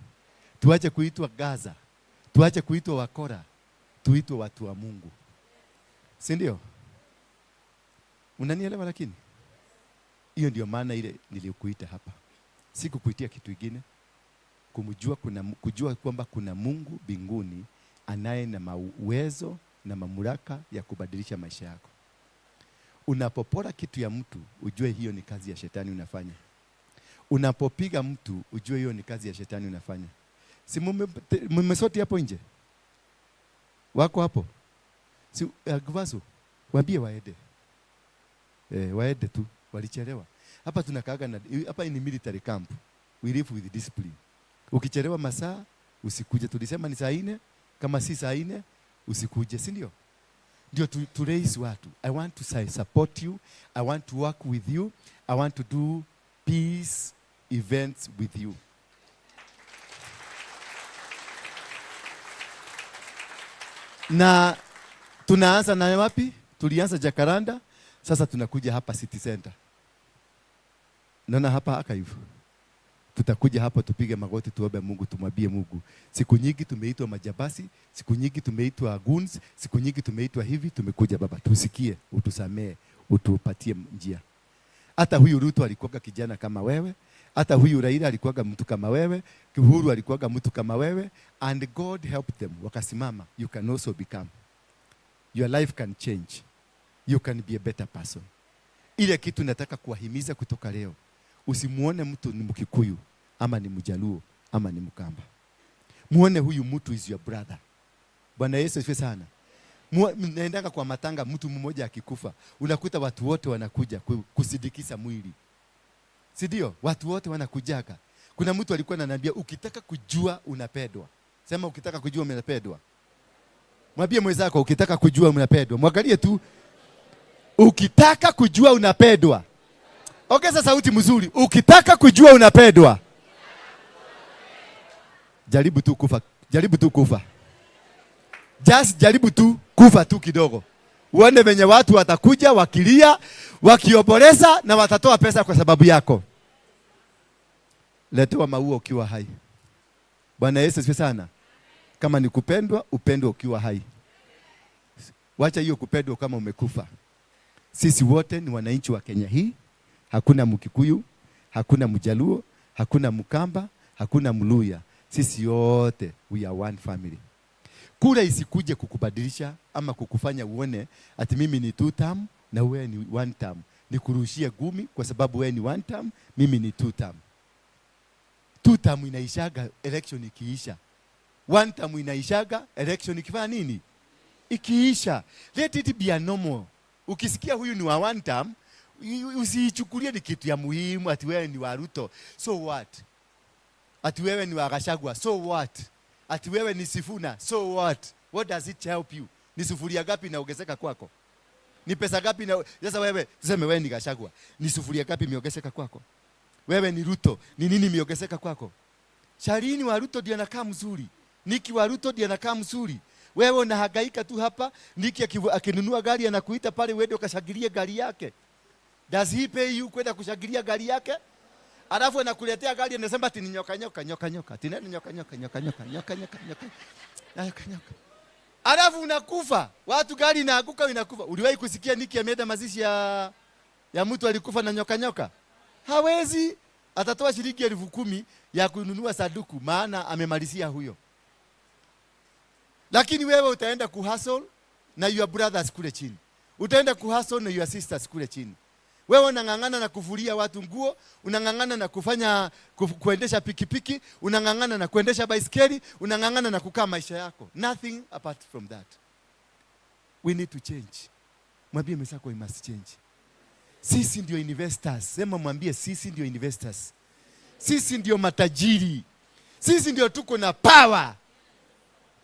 Tuache kuitwa Gaza. Tuache kuitwa wakora. Tuitwe watu wa Mungu. Si ndio? Unanielewa lakini? Hiyo ndio maana ile nilikuita hapa. Si kukuitia kitu kingine. Kujua kwamba kuna Mungu mbinguni anaye na uwezo na mamlaka ya kubadilisha maisha yako. Unapopora kitu ya mtu, ujue hiyo ni kazi ya shetani unafanya. Unapopiga mtu, ujue hiyo ni kazi ya shetani unafanya. Si mmesoti hapo nje? Wako hapo? Si Gvaso, waambie waende. Waende tu, walichelewa. Hapa tunakaaga hapa ni military camp. We live with discipline. Ukichelewa masaa, usikuje. Tulisema ni saa 4, kama si saa 4, usikuje, si ndio? Ndio to raise watu. I want to support you. I want to work with you. I want to do peace events with you. Na tunaanza na wapi? Tulianza Jacaranda, sasa tunakuja hapa City Center. Naona hapa archive. Tutakuja hapa tupige magoti tuombe Mungu, tumwambie Mungu. Siku nyingi tumeitwa majabasi, siku nyingi tumeitwa goons, siku nyingi tumeitwa hivi, tumekuja Baba, tusikie, utusamee, utupatie njia. Hata huyu Ruto alikuwa kijana kama wewe, hata huyu Raila alikuwa mtu kama wewe, Uhuru alikuwa mtu kama wewe, and God helped them. Wakasimama, you can also become. Your life can change. You can be a better person. Ile kitu nataka kuwahimiza kutoka leo. Usimuone mtu ni Mkikuyu, ama ni Mjaluo, ama ni Mkamba. Muone huyu mtu is your brother. Bwana Yesu asifiwe sana. Naendanga kwa matanga, mtu mmoja akikufa, unakuta watu wote wanakuja kusidikisa mwili. Si ndio? Watu wote wanakujaga. Kuna mtu alikuwa ananiambia ukitaka kujua unapendwa. Sema ukitaka kujua unapendwa. Mwambie mwenzako ukitaka kujua unapendwa. Mwangalie tu. Ukitaka kujua unapendwa. Ongeza sauti mzuri. Ukitaka kujua unapendwa. Jaribu tu kufa. Jaribu tu kufa. Just jaribu tu kufa tu kidogo. Uone venye watu watakuja wakilia, wakioboreza na watatoa pesa kwa sababu yako. Letewa maua ukiwa hai. Bwana Yesu asifiwe sana. Kama ni kupendwa, upendwe ukiwa hai. Wacha hiyo kupendwa kama umekufa. Sisi wote ni wananchi wa Kenya hii. Hakuna Mkikuyu, hakuna Mjaluo, hakuna Mkamba, hakuna Mluya. Sisi wote we are one family. Kura isikuje kukubadilisha ama kukufanya uone ati mimi ni 2 term na wewe ni 1 term. Nikurushie gumi kwa sababu wewe ni 1 term, mimi ni 2 term. 2 term inaishaga election ikiisha. 1 term inaishaga election ikifanya nini? Ikiisha. Let it be a normal. Ukisikia huyu ni wa 1 term, usichukulie ni kitu ya muhimu ati wewe ni wa Ruto. So what? Ati wewe ni wa Gachagua. So what? Ati wewe ni Sifuna. So what? What does it help you? Ni sufuria gapi inaongezeka kwako? Ni pesa gapi na sasa wewe tuseme wewe ni Gachagua. Ni sufuria gapi imeongezeka kwako? Wewe ni Ruto. Ni nini imeongezeka kwako? Sharini wa Ruto ndiye anakaa mzuri. Niki wa Ruto ndiye anakaa mzuri. Wewe unahangaika tu hapa, Niki akinunua gari anakuita pale uende ukashangilie gari yake. Does he pay you kwenda kushangilia gari yake? Alafu anakuletea gari anasema ati ni nyoka. Ati nani nyoka. Alafu unakufa. Watu gari inaanguka inakufa. Uliwahi kusikia Niki ameenda mazishi ya mtu alikufa na nyoka? Hawezi. Atatoa shilingi 10,000 ya kununua saduku maana amemalizia huyo. Lakini wewe utaenda kuhustle na your brothers kule chini. Utaenda kuhustle na your sisters kule chini. Wewe unangangana na kufulia watu nguo, unangangana na kufanya kuendesha pikipiki, unangangana na kuendesha baiskeli, unangangana na kukaa maisha yako. Nothing apart from that. We need to change. Mwambie mwenzako we must change. Sisi ndio investors. Sema mwambie sisi ndio investors. Sisi ndio matajiri. Sisi ndio tuko na power.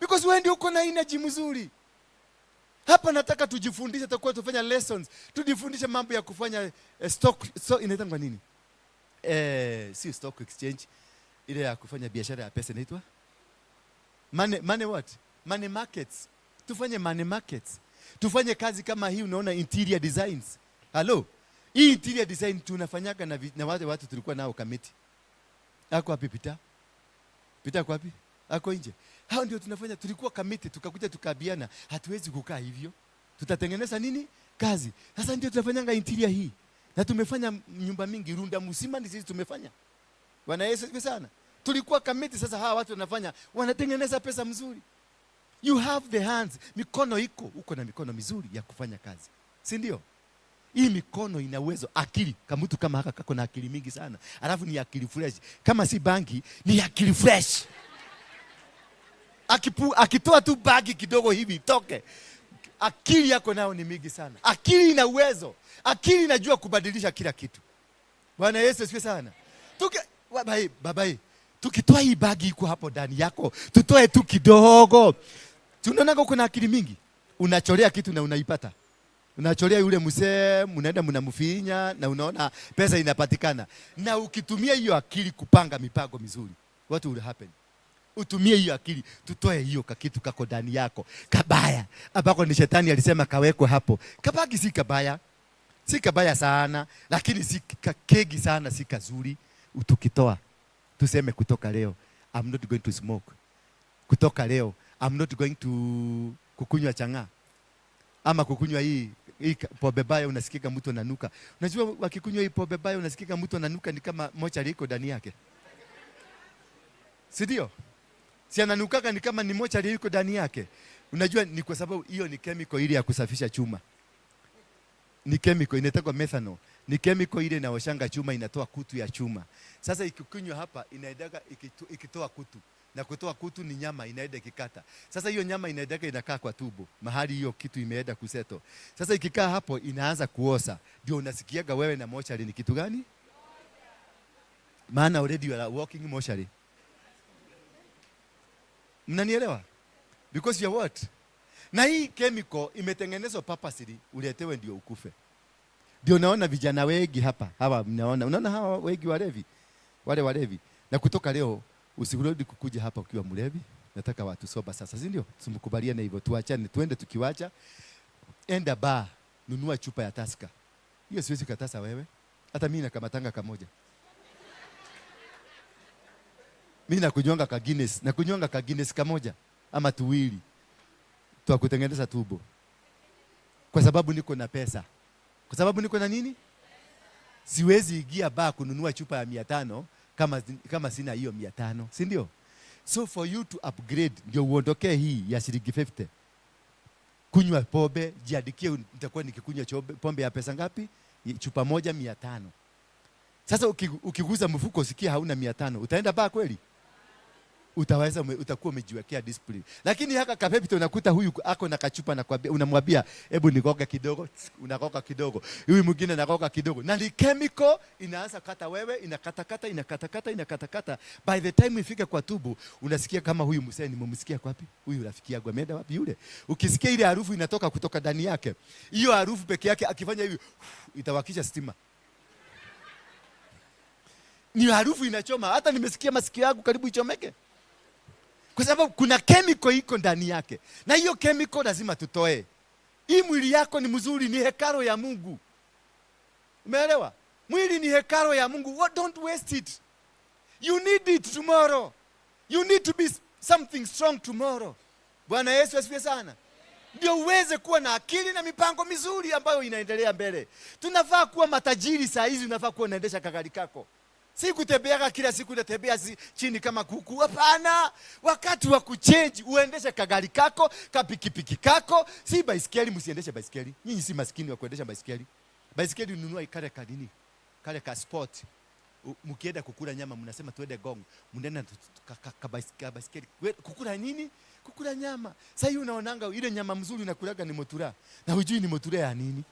Because wewe ndio uko na energy mzuri. Hapa nataka tujifundishe, tutakuwa tufanya lessons. Tujifundishe mambo ya kufanya so inaitwa nini? Si stock exchange. Ile ya kufanya biashara ya pesa inaitwa? Money what? Money markets. Tufanye money markets. Tufanye kazi kama hii unaona interior designs. Hello? Hii interior design tunafanyaga na watu tulikuwa nao committee. Ako wapi Peter? Peter kwa wapi? Ako nje. Hao ndio tunafanya, tulikuwa committee tukakuja tukabiana, hatuwezi kukaa hivyo. Tutatengeneza nini? Kazi. Sasa ndio tunafanyanga interior hii. Na tumefanya nyumba mingi Runda Musima ni sisi tumefanya. Bwana Yesu asifiwe sana. Tulikuwa committee, sasa hawa watu wanafanya, wanatengeneza pesa mzuri. You have the hands. Mikono uko na mikono mizuri ya kufanya kazi. Si ndio? Hii mikono ina uwezo, akili. Kama mtu kama haka kako na akili mingi sana. Alafu ni akili fresh. Kama si banki, ni akili fresh. Akitoa tu bagi kidogo hivi toke. Akili yako nao ni mingi sana. Akili ina uwezo. Akili inajua kubadilisha kila kitu. Bwana Yesu asifiwe sana. Babai, tukitoa hii bagi iko hapo ndani yako, tutoe tu kidogo. Tunaona uko na akili mingi. Unachorea kitu na unaipata. Unachorea yule mzee, mnaenda mnamfinya na unaona pesa inapatikana. Na ukitumia hiyo akili kupanga mipango mizuri, what will happen? utumie hiyo akili, tutoe hiyo kakitu kako ndani yako kabaya ambako ni shetani alisema kawekwe hapo. Kabagi si kabaya, si kabaya sana, lakini si kegi sana, si kazuri. Utukitoa tuseme kutoka leo I'm not going to smoke, kutoka leo I'm not going to kukunywa changa ama kukunywa hii pombe baya. Unasikika mtu ananuka. Unajua wakikunywa hii pombe baya unasikika mtu ananuka, ni kama mocha liko ndani yake, si ndio? Si ananukaka ni kama ni mocha liko ndani yake. Unajua ni kwa sababu hiyo ni chemical ile ya kusafisha chuma. Ni chemical inaitwa methanol. Ni chemical ile inaoshanga chuma, inatoa kutu ya chuma. Sasa ikikunywa hapa inaendaga ikitoa kutu. Na kutoa kutu ni nyama inaenda ikikata. Sasa hiyo nyama inaendaga inakaa kwa tubo, mahali hiyo kitu imeenda kuseto. Sasa ikikaa hapo inaanza kuosa. Ndio unasikiaga wewe na mochari ni kitu gani? Maana already you are walking mochari. Mnanielewa? Because you are what? Na hii chemical imetengenezwa purposely uletewe ndio ukufe. Ndio naona vijana wengi hapa. Unaona hawa wengi walevi. Wale walevi. Na kutoka leo usirudi kukuja hapa ukiwa mlevi. Nataka watu soba sasa, si ndio? Tumkubaliane hivyo, tuachane, tuende tukiwacha. Enda bar, nunua chupa ya Tusker. Hiyo siwezi kukatasa wewe. Hata mimi nakamatanga kamoja. Mimi nakunywanga ka Guinness kamoja ama tuwili. Tuakutengeneza tubo. Kwa sababu niko na pesa. Kwa sababu niko na nini? Siwezi ingia bar kununua chupa ya 500 kama sina hiyo 500, si ndio? So for you to upgrade ndio uondoke hii ya shilingi 50. Kunywa pombe, jiandikie nitakuwa nikikunywa pombe ya pesa ngapi? Chupa moja 500. Sasa ukiguza mfuko usikie hauna 500, utaenda bar kweli? Utaweza, utakuwa umejiwekea discipline. Lakini haka kapepito unakuta huyu ako na kachupa na kwambia, unamwambia hebu nikoga kidogo, unakoga kidogo. Huyu mwingine anakoga kidogo. Na ni chemical inaanza kata wewe, inakatakata. By the time ifike kwa tubu, unasikia kama huyu msee nimemsikia wapi? Huyu rafiki yangu ameenda wapi yule? Ukisikia ile harufu inatoka kutoka ndani yake, hiyo harufu peke yake akifanya hivi itawakisha stima. Ni harufu inachoma. Hata nimesikia masikio yangu karibu ichomeke. Kwa sababu kuna chemical iko ndani yake. Na hiyo chemical lazima tutoe. Hii mwili yako ni mzuri, ni hekalo ya Mungu. Umeelewa? Mwili ni hekalo ya Mungu. Don't waste it. You need it tomorrow. You need to be something strong tomorrow. Bwana Yesu asifiwe sana. Ndio uweze kuwa na akili na mipango mizuri ambayo inaendelea mbele. Tunafaa kuwa matajiri saa hizi, unafaa kuwa unaendesha kagari kako. Si kutembea kila siku unatembea chini kama kuku. Hapana. Wakati wa kuchange uendeshe kagari kako, kapikipiki kako, si baisikeli. Msiendeshe baisikeli. Nyinyi si maskini wa kuendesha baisikeli. Baisikeli ununua ikale kadini. Kale ka sport. Mkienda kukula nyama mnasema tuende Gong. Mnaenda baisikeli. Kukula nini? Kukula nyama. Sasa hiyo unaonanga ile nyama mzuri unakulaga ni motura. Na hujui ni motura ya nini?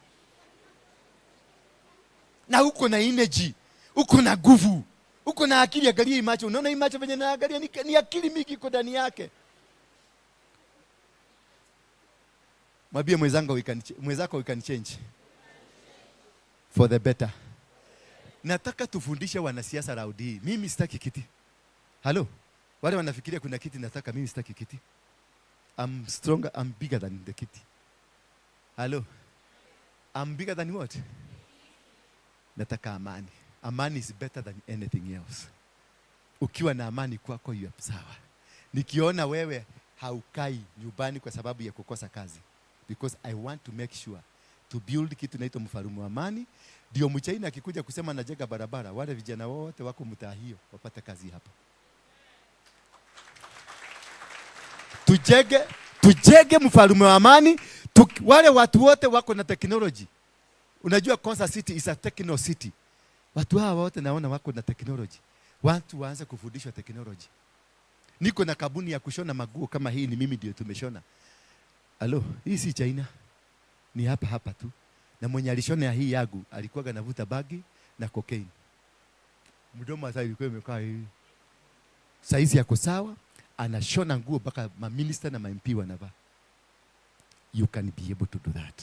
Na uko na energy. Uko na nguvu. Uko na akili, angalia macho. Unaona hii macho venye naangalia ni akili mingi iko ndani yake. Mwambie mwenzako we can change for the better. Nataka tufundishe wanasiasa raundi hii. Mimi sitaki kiti. Halo? Wale wanafikiria kuna kiti nataka, mimi sitaki kiti. I'm stronger, I'm bigger than the kiti. Halo? I'm bigger than what? Nataka amani. Amani is better than anything else. Ukiwa na amani kwako you sawa. Nikiona wewe haukai nyumbani kwa sababu ya kukosa kazi. Because I want to make sure to build kitu naitwa mfalme wa amani. Ndio mchaina akikuja kusema najenga barabara, wale vijana wote wako mtaa hiyo wapate kazi hapa. Tujenge mfalme wa amani. Wale watu wote wako na technology. Unajua Konza City is a techno city. Watu hawa wote naona wako na technology. Watu waanze kufundishwa technology. Niko na kabuni ya kushona maguo kama hii, ni mimi ndio tumeshona. Halo, hii si China. Ni hapa tu. Na mwenye alishona hii yangu alikuwa anavuta bagi na cocaine. Mdomo sasa ilikuwa imekaa hivi. Saizi yako sawa, anashona nguo mpaka ma minister na ma MP wanavaa. You can be able to do that.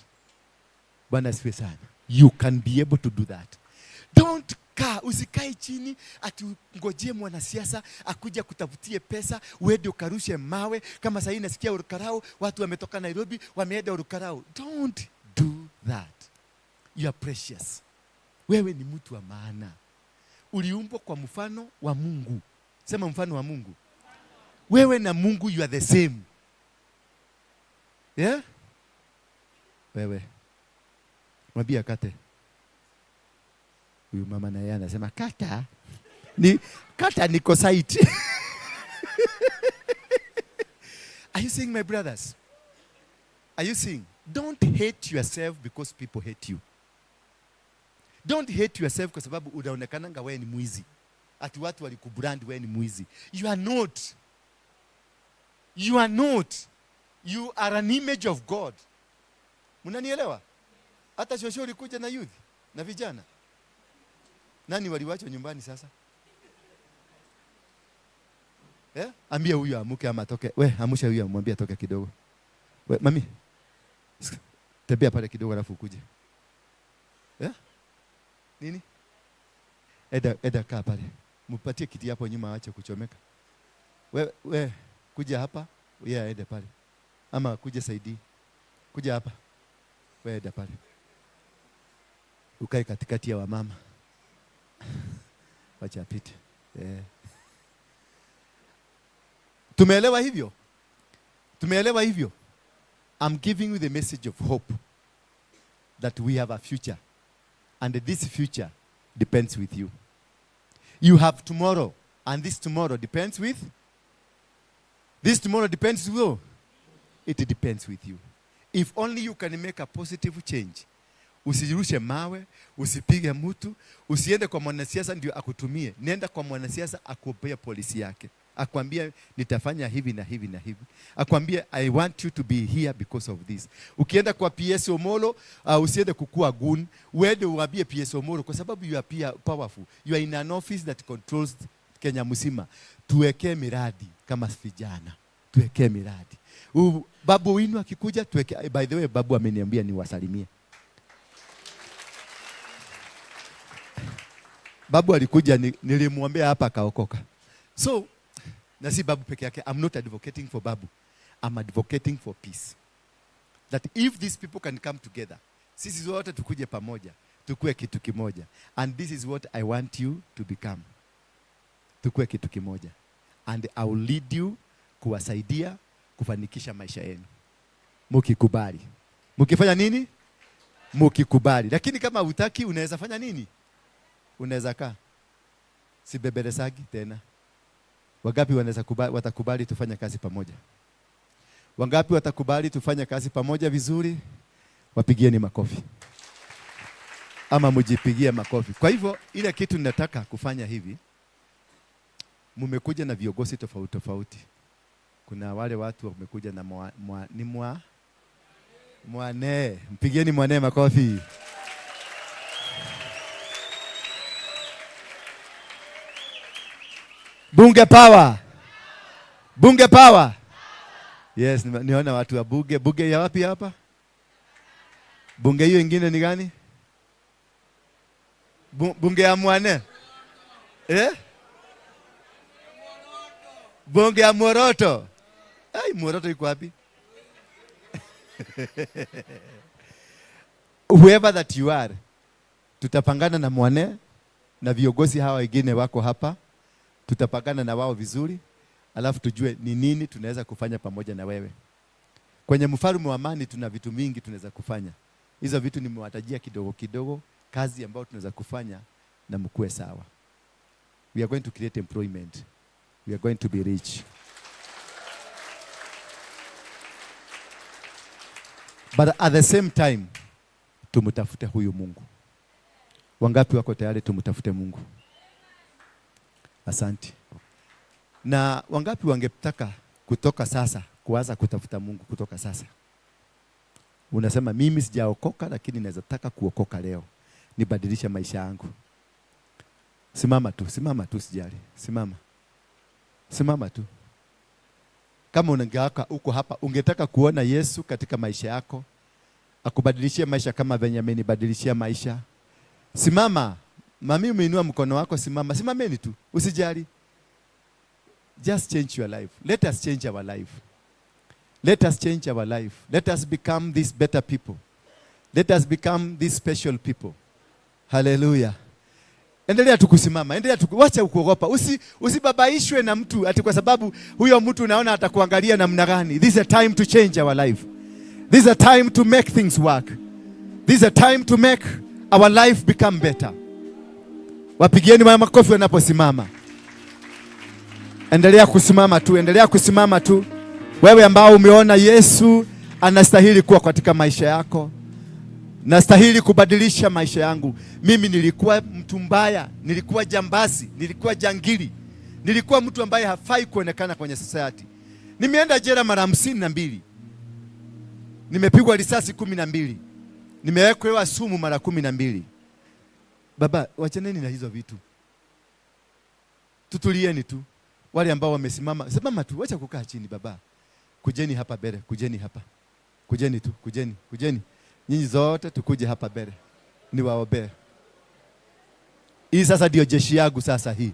Bwana asifiwe sana. You can be able to do that. Don't usikae chini ati ngojee mwanasiasa akuja kutafutie pesa uende ukarushe mawe. Kama sasa nasikia Urukarau watu wametoka Nairobi wameenda Urukarau. Don't do that. You are precious. Wewe ni mtu wa maana. Uliumbwa kwa mfano wa Mungu. Sema mfano wa Mungu. Wewe na Mungu you are the same. Yeah? Wewe. Mwambie akate. Huyu mama naye anasema kata. Kata niko site. Are you seeing, my brothers? Are you seeing? Don't hate yourself because people hate you. Don't hate yourself kwa sababu unaonekananga wewe ni mwizi. Ati watu walikubrand wewe ni mwizi. You are not. You are not. You are an image of God. Mnanielewa? Hata shosho ulikuja na youth na vijana. Nani waliwachwa nyumbani sasa? Ambia huyu amuke ama atoke. Amusha huyu amwambie atoke kidogo. Mami. Tembea pale kidogo alafu ukuje. Nini? Eda kaa pale. Mupatie kiti hapo nyuma aache kuchomeka. Kuja hapa, eda pale. Ama kuja saidi. Kuja hapa. Eda pale. Ukae katikati ya wamama. Wacha apite. Tumeelewa hivyo? Tumeelewa hivyo? I'm giving you the message of hope that we have a future. And this future depends with you. You have tomorrow. And this tomorrow depends with? This tomorrow depends with you. It depends with you. If only you can make a positive change. Usirushe mawe, usipige mtu, usiende kwa mwanasiasa ndio akutumie. Nenda kwa mwanasiasa akuopea polisi yake. Akwambia nitafanya hivi na hivi na hivi. Akwambia I want you to be here because of this. Ukienda kwa PS Omolo, usiende kukua goon. Uende uambie PS Omolo kwa sababu you are powerful. You are in an office that controls Kenya mzima. Tuwekee miradi kama vijana. Tuwekee miradi. Babu winu akikuja tuweke. By the way, babu ameniambia niwasalimie. Babu alikuja nilimwambia hapa kaokoka. So, na si babu peke yake, I'm not advocating for babu. I'm advocating for peace. That if these people can come together, sisi zote tukuje pamoja, tukue kitu kimoja. And this is what I want you to become. Tukue kitu kimoja. And I will lead you kuwasaidia kufanikisha maisha yenu. Mukikubali. Mukifanya nini? Mukikubali. Lakini kama hutaki unaweza fanya nini? Unaweza kaa. Sibeberesagi tena. Wangapi watakubali tufanye kazi pamoja? Wangapi watakubali tufanye kazi pamoja vizuri? Wapigieni makofi. Ama mujipigie makofi. Kwa hivyo ile kitu ninataka kufanya hivi. Mumekuja na viongozi tofauti tofauti. Kuna wale watu wamekuja na mwane. Mpigieni mwane makofi. Bunge power. Bunge power. Yes, niona watu wa bunge. Bunge ya wapi hapa? Bunge hiyo ingine ni gani? Bunge ya mwane. Bunge ya Moroto. Moroto iko wapi? Whoever that you are, tutapangana na mwane na viongozi hawa wengine wako hapa. Tutapangana na wao vizuri, alafu tujue ni nini tunaweza kufanya pamoja na wewe. Kwenye mfalme wa amani tuna vitu mingi tunaweza kufanya. Hizo vitu nimewatajia kidogo kidogo, kazi ambayo tunaweza kufanya na mkue sawa. We are going to create employment. We are going to be rich. But at the same time, tumutafute huyu Mungu. Wangapi wako tayari tumutafute Mungu? Asante. Na wangapi wangetaka kutoka sasa kuanza kutafuta Mungu kutoka sasa? Unasema mimi sijaokoka lakini naweza taka kuokoka leo. Nibadilishe maisha yangu. Simama tu sijali. Simama tu. Kama unangeaka uko hapa ungetaka kuona Yesu katika maisha yako, akubadilishie maisha kama venye amenibadilishia maisha. Simama. Mami umeinua mkono wako, simama. Simameni tu. Usijali. Just change your life. Let us change our life. Let us change our life. Let us become these better people. Let us become these special people. Hallelujah. Endelea tu kusimama. Endelea tu, wacha kuogopa. Usibabaishwe na mtu ati kwa sababu huyo mtu unaona atakuangalia namna gani. This is a time to change our life. This is a time to make things work. This is a time to make our life become better. Wapigieni makofi wanaposimama. Endelea kusimama tu, endelea kusimama tu. Wewe ambao umeona Yesu anastahili kuwa katika maisha yako. Nastahili kubadilisha maisha yangu. Mimi nilikuwa mtu mbaya, nilikuwa jambazi, nilikuwa jangili. Nilikuwa mtu ambaye hafai kuonekana kwenye society. Nimeenda jela mara 52. Nimepigwa risasi 12. Nimewekwa sumu mara 12. Baba, wachaneni na hizo vitu. Tutulieni tu. Wale ambao wamesimama, simama tu, wacha kukaa chini baba. Kujeni hapa mbele, kujeni hapa. Kujeni tu, kujeni. Nyinyi zote tukuje hapa mbele. Niwaombee. Hii sasa ndio jeshi yangu sasa hii.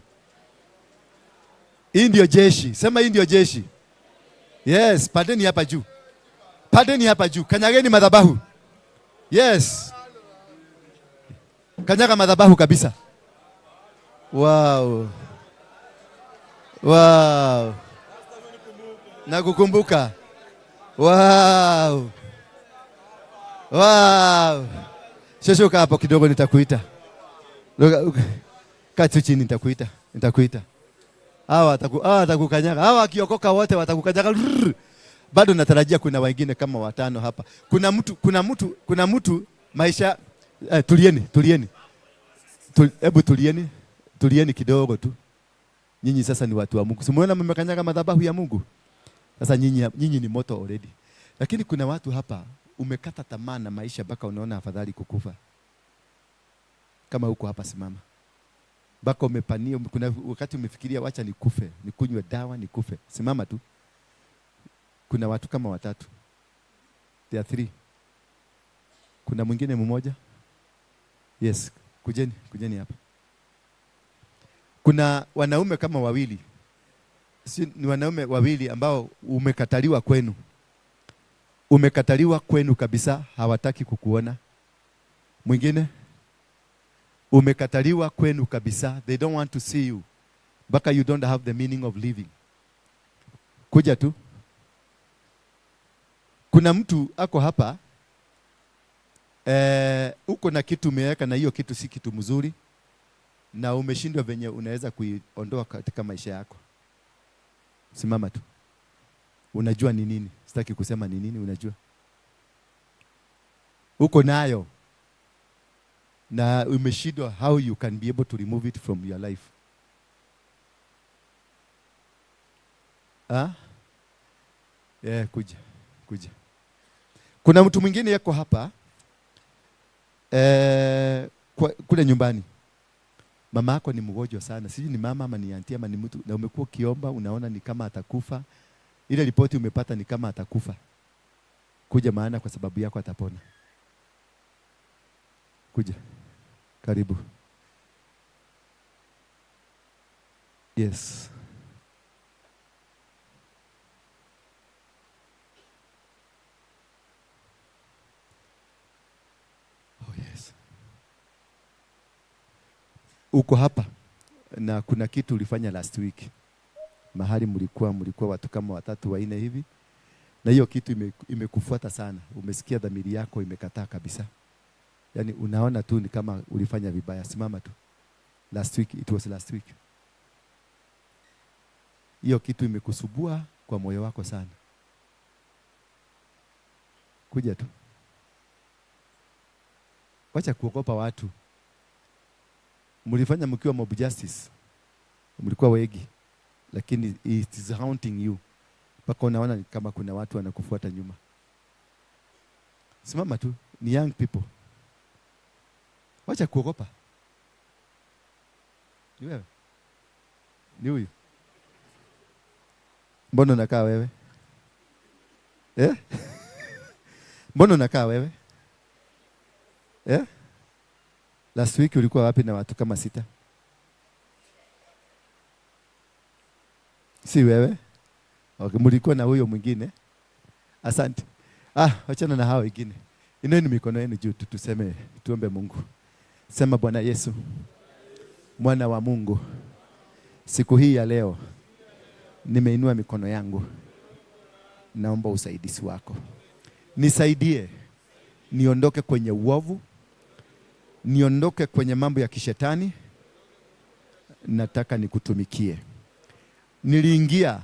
Hii ndio jeshi. Sema hii ndio jeshi. Yes, padeni hapa juu. Padeni hapa juu. Kanyageni madhabahu. Yes. Kanyaga madhabahu kabisa. Wow. Wow. Nakukumbuka. Wow. Wow. Shoshoka hapo kidogo nitakuita. Kaa chini nitakuita. Hawa watakukanyaga. Hawa akiokoka wote watakukanyaga. Bado natarajia kuna wengine kama 5 hapa. Kuna mtu maisha tulieni. Hebu tulieni kidogo tu. Nyinyi sasa ni watu wa Mungu. Simuona mmekanyaga madhabahu ya Mungu. Sasa nyinyi ni moto already. Lakini kuna watu hapa umekata tamaa na maisha mpaka unaona afadhali kukufa. Kama uko hapa simama. Mpaka umepania, kuna wakati umefikiria wacha nikufe, nikunywe dawa nikufe. Simama tu. Kuna watu kama 3. There are 3. Kuna mwingine mmoja? Yes, kujeni hapa. Kuna wanaume kama 2. Ni wanaume 2 ambao umekataliwa kwenu. Umekataliwa kwenu kabisa, hawataki kukuona. Mwingine? Umekataliwa kwenu kabisa, they don't want to see you. Baka you don't have the meaning of living. Kuja tu. Kuna mtu ako hapa, uko na kitu umeweka na hiyo kitu si kitu mzuri. Na umeshindwa venye unaweza kuiondoa katika maisha yako. Simama tu. Unajua ni nini? Sitaki kusema ni nini, unajua. Uko nayo. Na umeshindwa how you can be able to remove it from your life. Kuja. Kuna mtu mwingine yako hapa. Kule nyumbani. Mama yako ni mgonjwa sana. Sijui ni mama ama ni auntie ama ni mtu, na umekuwa ukiomba unaona ni kama atakufa. Ile ripoti umepata ni kama atakufa. Kuja maana kwa sababu yako atapona. Kuja. Karibu. Yes. Oh yes. Uko hapa na kuna kitu ulifanya last week. Mahali mlikuwa watu kama 3 4 hivi. Na hiyo kitu imekufuata sana. Umesikia dhamiri yako imekataa kabisa. Yani unaona tu ni kama ulifanya vibaya. Simama tu. Last week, it was last week. Hiyo kitu imekusubua kwa moyo wako sana. Kuja tu. Wacha kuogopa watu. Mlifanya mkiwa mob justice. Mlikuwa wengi. Lakini it is haunting you. Mpaka unaona kama kuna watu wanakufuata nyuma. Simama tu. Ni young people. Wacha kuogopa. Ni wewe? Ni huyu? Mbona unakaa wewe? Mbona unakaa wewe? Last week ulikuwa wapi na watu kama 6? Si wewe? Okay, mlikuwa na huyo mwingine. Asante. Wachana na hao wengine. Inueni mikono yenu juu tuseme, tuombe Mungu. Sema Bwana Yesu, mwana wa Mungu, siku hii ya leo nimeinua mikono yangu. Naomba usaidizi wako. Nisaidie niondoke kwenye uovu, niondoke kwenye mambo ya kishetani. Nataka nikutumikie. Niliingia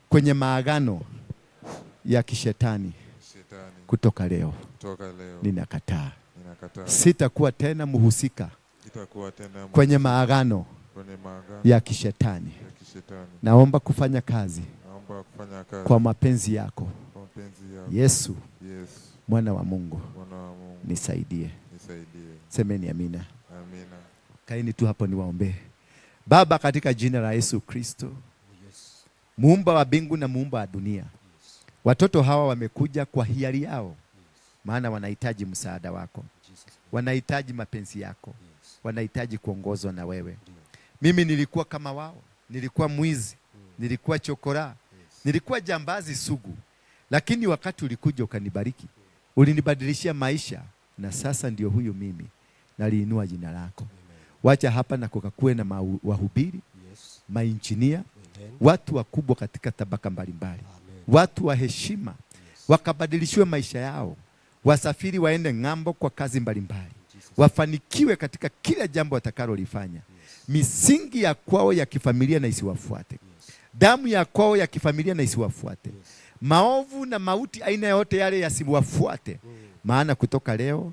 kwenye maagano ya kishetani. Kutoka leo ninakataa. Sitakuwa tena muhusika kwenye maagano ya kishetani. Naomba kufanya kazi kwa mapenzi yako. Yesu, mwana wa Mungu, nisaidie. Semeni amina. Kaini tu hapo niwaombe. Baba, katika jina la Yesu Kristo, muumba wa mbingu na muumba wa dunia, watoto hawa wamekuja kwa hiari yao, maana wanahitaji msaada wako, wanahitaji mapenzi yako, wanahitaji kuongozwa na wewe. Mimi nilikuwa kama wao, nilikuwa mwizi, nilikuwa chokora, nilikuwa jambazi sugu, lakini wakati ulikuja ukanibariki, ulinibadilishia maisha, na sasa ndio huyu mimi. Naliinua jina lako. Wacha hapa na kukakuwe na wahubiri, mainjinia, watu wakubwa katika tabaka mbalimbali, watu wa heshima, wakabadilishiwe maisha yao, wasafiri waende ng'ambo kwa kazi mbalimbali, wafanikiwe katika kila jambo watakalolifanya. Misingi ya kwao ya kifamilia na isiwafuate. Damu ya kwao ya kifamilia na isiwafuate. Maovu na mauti aina yote yale yasiwafuate. Maana kutoka leo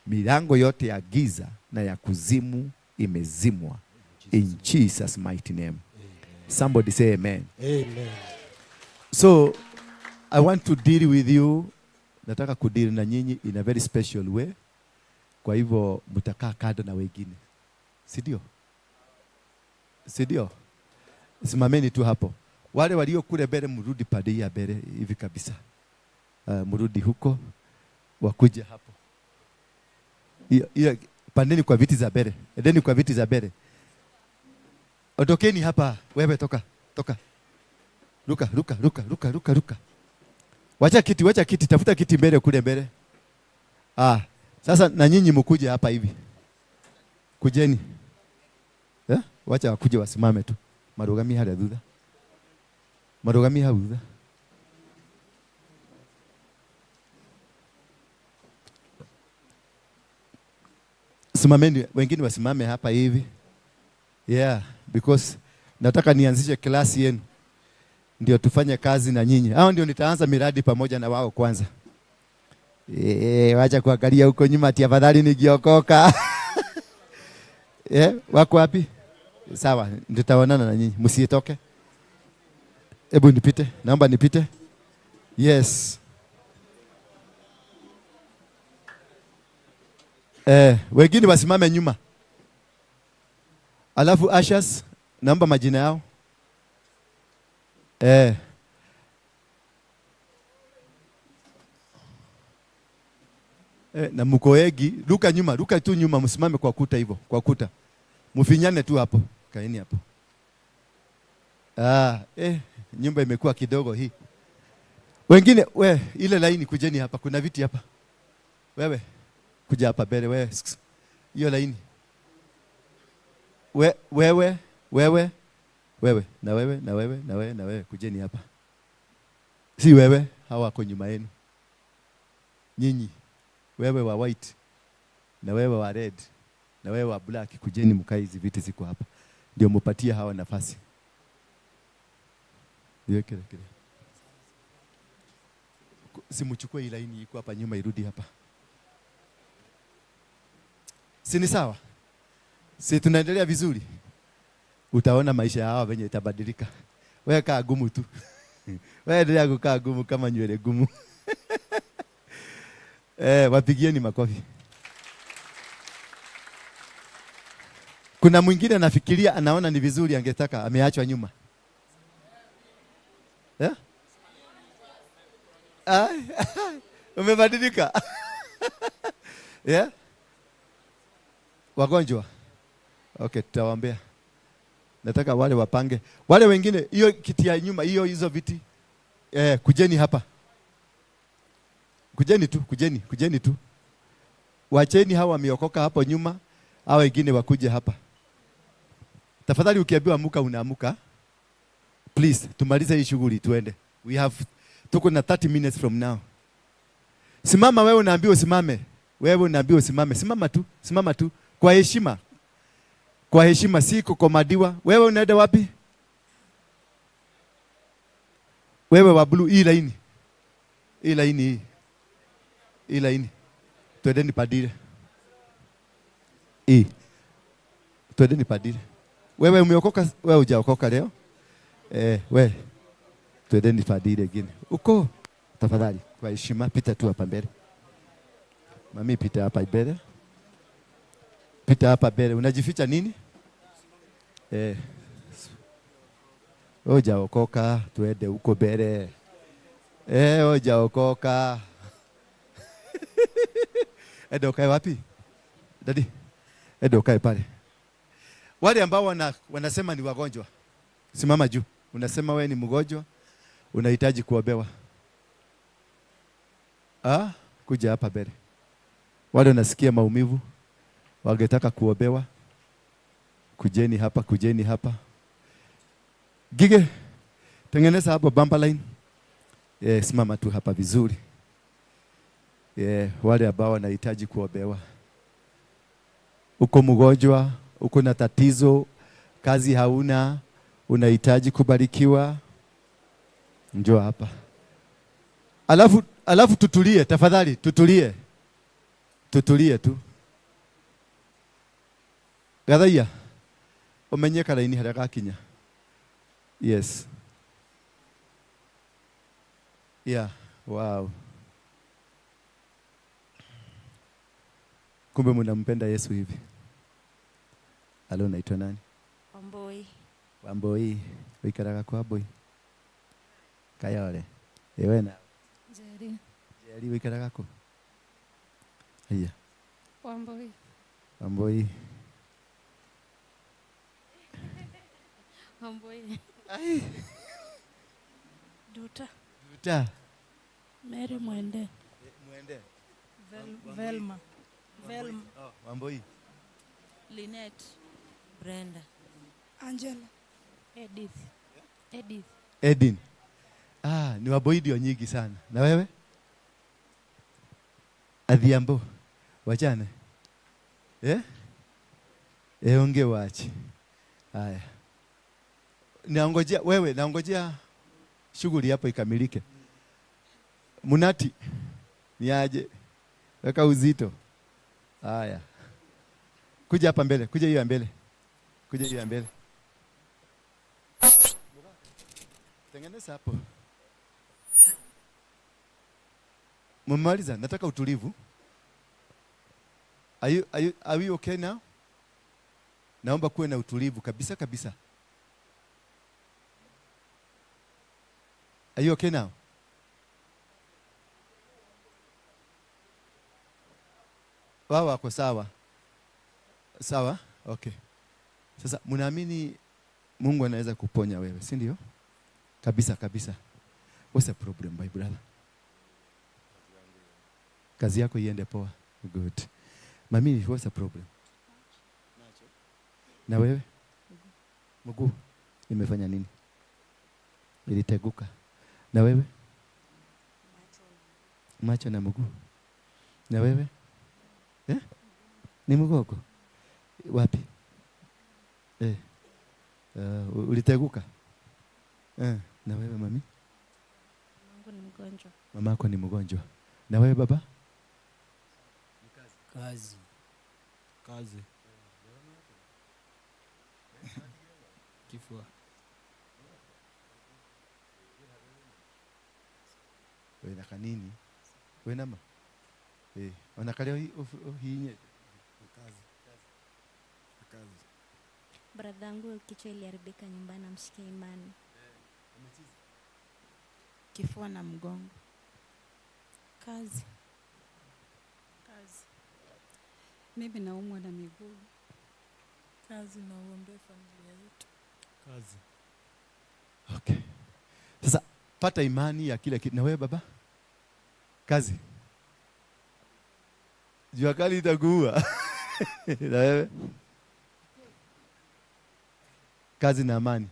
milango yote ya giza na ya kuzimu imezimwa. In Jesus mighty name. Somebody say amen. Amen. So I want to deal with you. Nataka kudeal na nyinyi in a very special way. Kwa hivyo mtakaa kando na wengine. Sidio? Sidio? Simameni tu hapo. Wale walio kule mbele mrudi pande ya mbele hivi kabisa. Mrudi huko, wakuje hapo. Pandeni kwa viti za mbele. Endeni kwa viti za mbele. Ondokeni hapa. Wewe toka. Ruka. Wacha kiti, tafuta kiti mbele kule mbele. Sasa na nyinyi mkuje hapa hivi. Kujeni. Wacha wakuje wasimame tu. Marugami hada dhudha. Marugami haudha. Simameni, wengine wasimame hapa hivi. Yeah, because nataka nianzishe klasi yenu. Ndio tufanye kazi na nyinyi. Hao ndio nitaanza miradi pamoja na wao kwanza. Wacha kuangalia huko nyuma ati afadhali nigiokoka. Wako wapi? Sawa, nitaonana na nyinyi. Msitoke. Hebu nipite. Naomba nipite. Yes. Wengine wasimame nyuma. Alafu ushers, naomba majina yao. Na mkoegi, ruka nyuma, ruka tu nyuma, msimame kwa kuta hivyo, kwa kuta. Mfinyane tu hapo, kaeni hapo. Nyumba imekuwa kidogo hii. Wengine, ile laini kujeni hapa, kuna viti hapa. Wewe, kuja hapa mbele, wewe. Hiyo laini. Wewe, na wewe, kujeni hapa. Si wewe, hawa wako nyuma yenu. Nyinyi, wewe wa white, na wewe wa red, na wewe wa black, kujeni mkae, hizi viti ziko hapa. Ndio mupatie hawa nafasi. Kile. Simuchukue ile laini iko hapa nyuma, irudi hapa. Si ni sawa? Si tunaendelea vizuri? Utaona maisha yao venye itabadilika. Wewe kaa gumu tu. Wewe endelea kukaa gumu kama nywele gumu. Wapigieni makofi. Kuna mwingine anafikiria anaona ni vizuri, angetaka ameachwa nyuma. Umebadilika. Wagonjwa. Okay, tutawaambia. Nataka wale wapange. Wale wengine hiyo kiti ya nyuma, hizo viti. Kujeni hapa. Kujeni tu. Wacheni hawa wameokoka hapo nyuma, hao wengine wakuje hapa. Tafadhali ukiambiwa amuka unaamuka. Please, tumalize hii shughuli tuende. Tuko na 30 minutes from now. Simama wewe unaambiwa usimame. Simama tu. Kwa heshima si kukomadiwa. Wewe unaenda wapi? Wewe wa blue hii laini. Twendeni padire. Twendeni padire. Wewe umeokoka, wewe hujaokoka leo? Wewe. Twendeni padire ingine. Uko tafadhali kwa heshima pita tu hapa mbele. Mami pita hapa mbele. Unajificha nini? Hujaokoka, tuende huko mbele. Hujaokoka. Enda ukae wapi? Dadi. Enda ukae pale. Wale ambao wanasema ni wagonjwa. Simama juu. Unasema wewe ni mgonjwa, unahitaji kuombewa. Kuja hapa mbele. Wale unasikia maumivu, wangetaka kuombewa. Kujeni hapa. Gige. Tengeneza hapo bumper line. Simama tu hapa vizuri. Wale ambao wanahitaji kuombewa. Uko mgonjwa, uko na tatizo, kazi hauna, unahitaji kubarikiwa. Njoo hapa. Alafu tutulie, tafadhali, tutulie tu. Gathaiya, umenyeka laini haraka kinya. Yes. Yeah, wow. Kumbe mnampenda Yesu hivi. Alo, unaitwa nani? Wamboi. Wikaraga kwa boy. Kayole. Ewe na. Jeri wikaraga ko. Haya. Wamboi. Ai. Duta. Mary Mwende. Velma. Wamboi. Lynette. Brenda. Angela. Edin. Ni waboi ndio nyingi sana. Na wewe? Adhiambo. Wachane. Ungewachi. Haya. Naongojea shughuli hapo ikamilike. Munati. Niaje? Weka uzito. Haya. Kuja hapa mbele, kuja hiyo mbele. Tengeneza hapo. Mmaliza, nataka utulivu. Are you okay now? Naomba kuwe na utulivu kabisa. Are you okay now? Wao wako sawa? Sawa? Okay. Sasa mnaamini Mungu anaweza kuponya wewe, si ndio? Kabisa. What's the problem, my brother? Kazi yako iende poa. Good. Mami, what's the problem? Na wewe? Mguu. Imefanya nini? Iliteguka. Na wewe? Macho na mguu. Na wewe? Ni mgogo. Wapi? Uliteguka? Na wewe mami? Mamangu ni mgonjwa. Mamako ni mgonjwa. Na wewe baba? Kazi. Kifua. Wewe na kanini? Wewe nama? Wanakalia hii kazi. Bradangu kichwa iliharibika nyumbani, amshikie imani. Kifua na mgongo. Kazi. Mimi naumwa na miguu. Kazi na uombe familia yetu. Kazi. Okay. Sasa pata imani ya kila kitu. Na wewe baba? Kazi. Jua kali itakuua. Na wewe? Kazi na amani.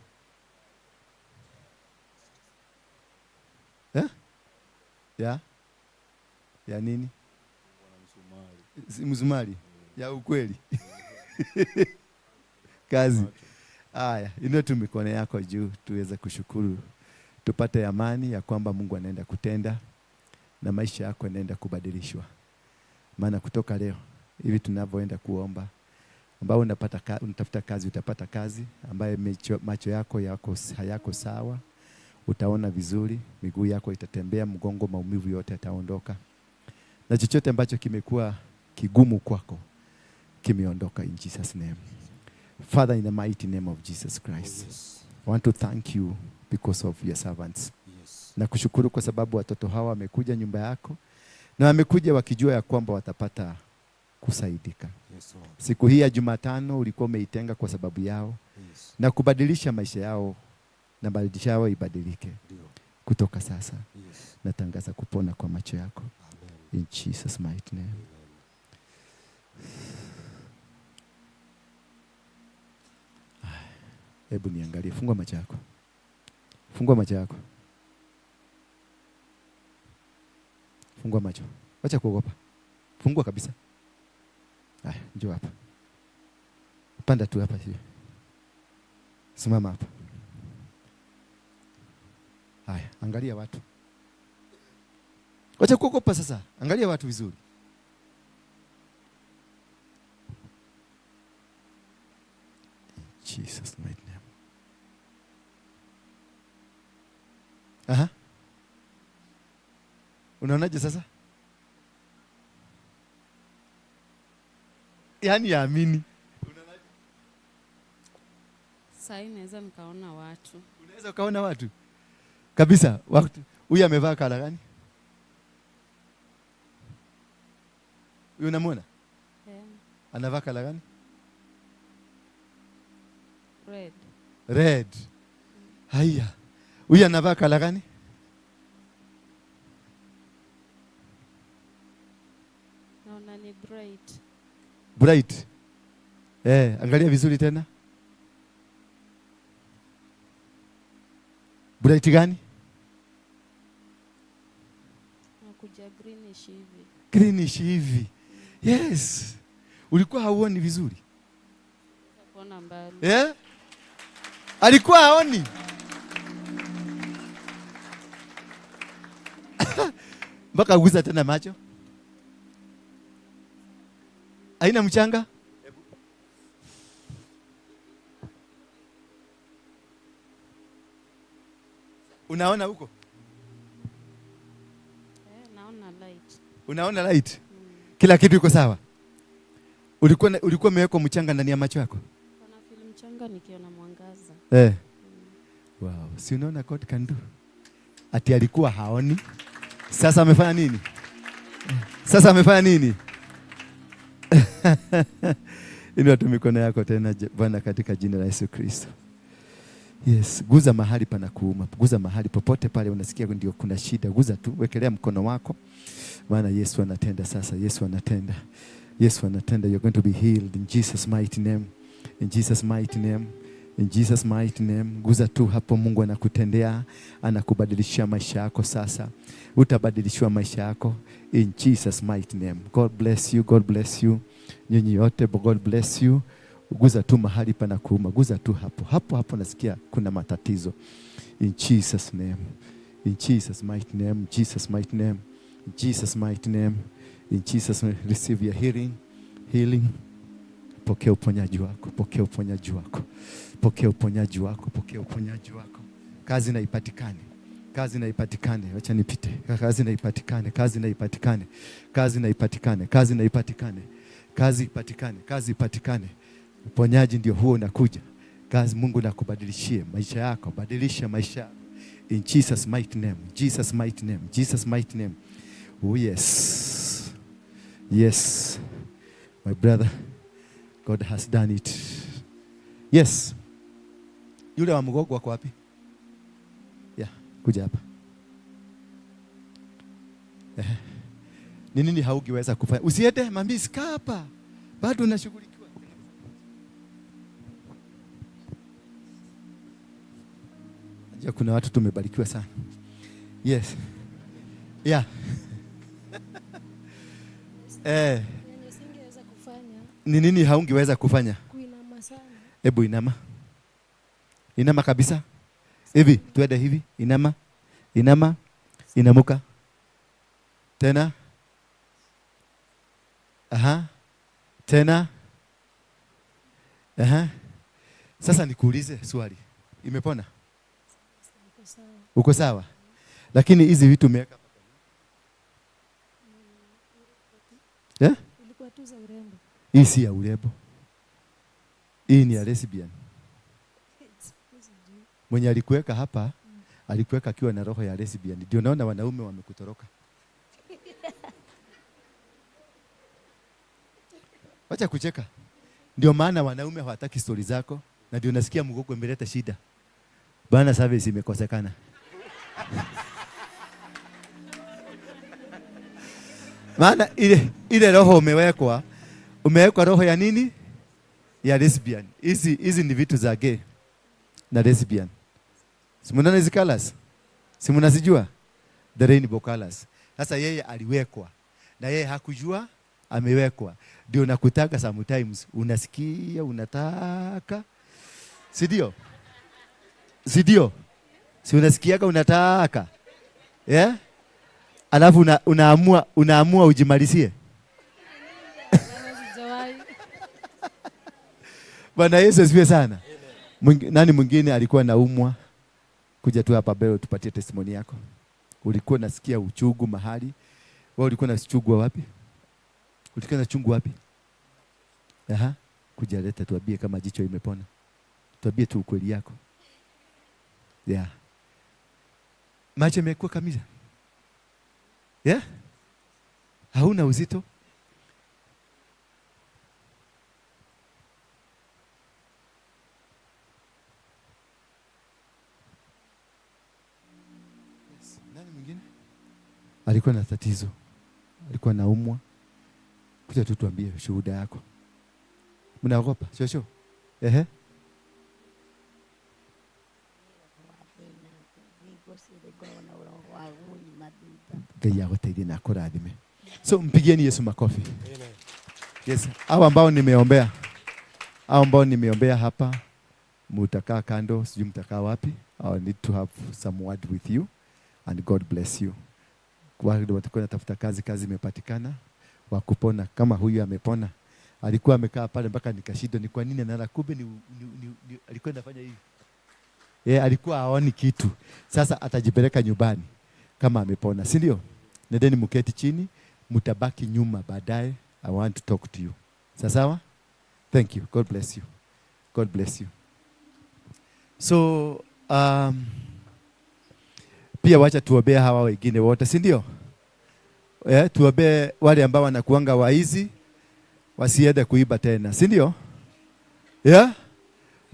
Ya nini? Mzumari. Ya ukweli. Kazi. Haya, inua tu mikono yako juu tuweze kushukuru. Tupate amani ya kwamba Mungu anaenda kutenda na maisha yako yanaenda kubadilishwa. Maana kutoka leo hivi tunavyoenda kuomba, ambao unatafuta kazi utapata kazi, ambaye macho yako hayako sawa utaona vizuri, miguu yako itatembea, mgongo, maumivu yote yataondoka. Na chochote ambacho kimekuwa kigumu kwako kimeondoka in Jesus name. Father, in the mighty name of Jesus Christ, I want to thank you because of your servants. Na kushukuru kwa sababu watoto hawa wamekuja nyumba yako na wamekuja wakijua ya kwamba watapata kusaidika. Siku hii ya Jumatano ulikuwa umeitenga kwa sababu yao na kubadilisha maisha yao, na maisha yao ibadilike. Kutoka sasa natangaza kupona kwa macho yako. In Jesus mighty name. Hebu niangalie, fungua macho yako. Fungua macho yako. Fungua macho. Acha kuogopa. Fungua kabisa. Haya, njoo hapa. Panda tu hapa hivi. Simama hapa. Haya, angalia watu. Acha kuogopa sasa. Angalia watu vizuri. Jesus mighty name. Aha. Unaonaje sasa? Yaani yaamini. Unaonaje? Sasa naweza nikaona watu. Unaweza ukaona watu? Kabisa. Watu. Huyu amevaa kala gani? Huyu unamwona? Anavaa kala gani? Red. Red. Haya. Huyu anavaa kala gani? Naona ni bright. Bright. Angalia vizuri tena. Bright gani? Nakuja greenish hivi. Greenish hivi. Yes. Ulikuwa hauoni vizuri? Kuona mbali. Alikuwa haoni. Mpaka uguza tena macho. Haina mchanga? Unaona huko? Naona light. Unaona light? Kila kitu iko sawa? Ulikuwa umeweka mchanga ndani ya macho yako? Kuna film mchanga nikiona mwangaza. Wow, si unaona God can do? Ati alikuwa haoni. Sasa amefanya nini? Sasa amefanya nini? Inua tu mikono yako tena Bwana katika jina la Yesu Kristo. Yes, guza mahali pana kuuma. Guza mahali popote pale unasikia ndio kuna shida. Guza tu, wekelea mkono wako. Maana Yesu anatenda sasa. Yesu anatenda. Yesu anatenda. You're going to be healed in Jesus mighty name. In Jesus mighty name. In Jesus mighty name. Guza tu hapo, Mungu anakutendea, anakubadilishia maisha yako sasa. Utabadilishwa maisha yako in Jesus mighty name. God bless you. God bless you. Nyinyi yote, God bless you. Guza tu mahali pana kuuma. Guza tu hapo. Hapo nasikia kuna matatizo. In Jesus name. In Jesus mighty name. In Jesus mighty name. In Jesus mighty name. In Jesus name. Receive your healing. Healing. Pokea uponyaji wako. Pokea uponyaji wako. Pokea uponyaji wako. Pokea uponyaji wako. Kazi na ipatikane. Kazi na ipatikane. Acha nipite. Kazi na ipatikane. Kazi na ipatikane. Kazi na ipatikane. Kazi na ipatikane. Kazi ipatikane. Kazi ipatikane. Uponyaji ndio huo unakuja. Kazi Mungu nakubadilishie maisha yako. Badilisha maisha yako. In Jesus mighty name. Jesus mighty name. Jesus mighty name. Oh yes. Yes. My brother, God has done it. Yes. Yule wa mgogo wako wapi? Yeah, kuja hapa. Ni nini haugiweza kufanya? Usiende mami, sika hapa. Bado unashughulikiwa. Najua kuna watu tumebarikiwa sana. Yes. Yeah. Nisingeweza kufanya. Ni nini haungeweza kufanya? Kuinama sana. Hebu inama. Inama kabisa. Hivi, tuende hivi. Inama. Inama. Inamuka. Tena. Aha. Tena. Aha. Sasa nikuulize swali. Imepona? Uko sawa. Uko sawa? Lakini hizi vitu umeweka hapa. Yeah? Ilikuwa tu za urembo. Hii si ya urembo. Hii ni ya lesbian. Mwenye alikuweka hapa, alikuweka akiwa na roho ya lesbian. Ndio naona wanaume wamekutoroka. Wacha kucheka. Ndio maana wanaume hawataki stori zako, na ndio nasikia mgogo imeleta shida. Bana service imekosekana. Maana ile roho umewekwa roho ya nini? Ya lesbian. Hizi ni vitu za gay na lesbian. Simuona hizi colors? Simunazijua? The rainbow colors. Sasa yeye aliwekwa na yeye hakujua amewekwa. Ndio nakutaka sometimes unasikia unataka. Sidio? Sidio? Si unasikiaga unataka? Yeah? Alafu unaamua ujimalizie. Bwana Yesu asifiwe sana. Nani mwingine alikuwa naumwa? Kuja tu hapa Bethel tupatie testimony yako. Ulikuwa nasikia uchungu mahali? Wewe ulikuwa na uchungu wapi? Ulikuwa na uchungu wapi? Aha. Kuja leta tuambie kama jicho imepona. Tuambie tu ukweli yako. Yeah. Macho yamekuwa kamili. Yeah? Hauna uzito? Yes. Nani mwingine? Alikuwa na tatizo. Alikuwa naumwa. Kuja tu tuambie shuhuda yako. Mnaogopa? Shosho? Ehe. So mpigieni Yesu makofi. Yes. Hao ambao nimeombea hapa, mutakaa kando, sijui mtakaa wapi. I need to have some word with you and God bless you. Kwa hiyo watakuwa natafuta kazi imepatikana, wakupona kama huyu amepona. Alikuwa amekaa pale mpaka nikashindwa ni kwa nini analala, kumbe alikuwa anafanya hivi. Alikuwa haoni kitu. Sasa atajipeleka nyumbani kama amepona, si ndio? Nendeni mketi chini, mtabaki nyuma baadaye. I want to talk to you. Sawa? Thank you. God bless you. God bless you. So pia wacha tuombee hawa wengine wote, si ndio? Tuombee wale ambao wanakuanga waizi wasiende kuiba tena, si ndio?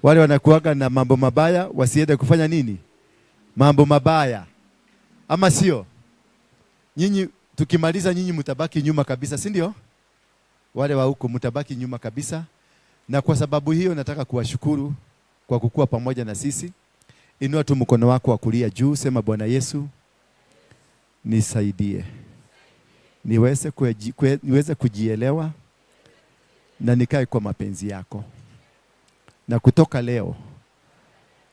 Wale wanakuanga na mambo mabaya wasiende kufanya nini? Mambo mabaya. Ama sio? Nyinyi tukimaliza nyinyi mtabaki nyuma kabisa, si ndio? Wale wa huko mtabaki nyuma kabisa. Na kwa sababu hiyo nataka kuwashukuru kwa kukua pamoja na sisi. Inua tu mkono wako wa kulia juu, sema Bwana Yesu, nisaidie. Niweze kujielewa na nikae kwa mapenzi yako. Na kutoka leo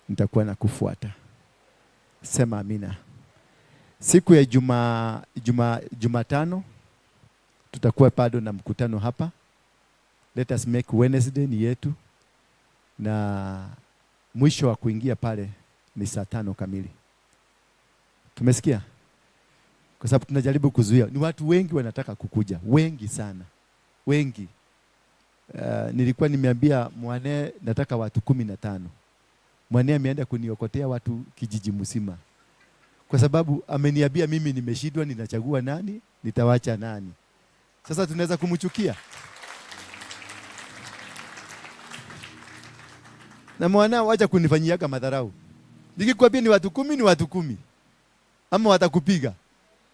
nitakuwa na kufuata. Sema amina. Siku ya Jumatano tutakuwa bado na mkutano hapa. Let us make Wednesday ni yetu. Na mwisho wa kuingia pale ni 5:00 kamili. Tumesikia? Kwa sababu tunajaribu kuzuia. Ni watu wengi wanataka kukuja. Wengi sana. Wengi. Nilikuwa nimeambia Mwane nataka watu 15. Mwane ameenda kuniokotea watu kijiji mzima. Kwa sababu ameniambia mimi nimeshindwa, ninachagua nani, nitawacha nani. Sasa tunaweza kumchukia. Na mwanao wacha kunifanyiaga madharau. Nikikwambia ni watu 10 ni watu 10. Ama watakupiga.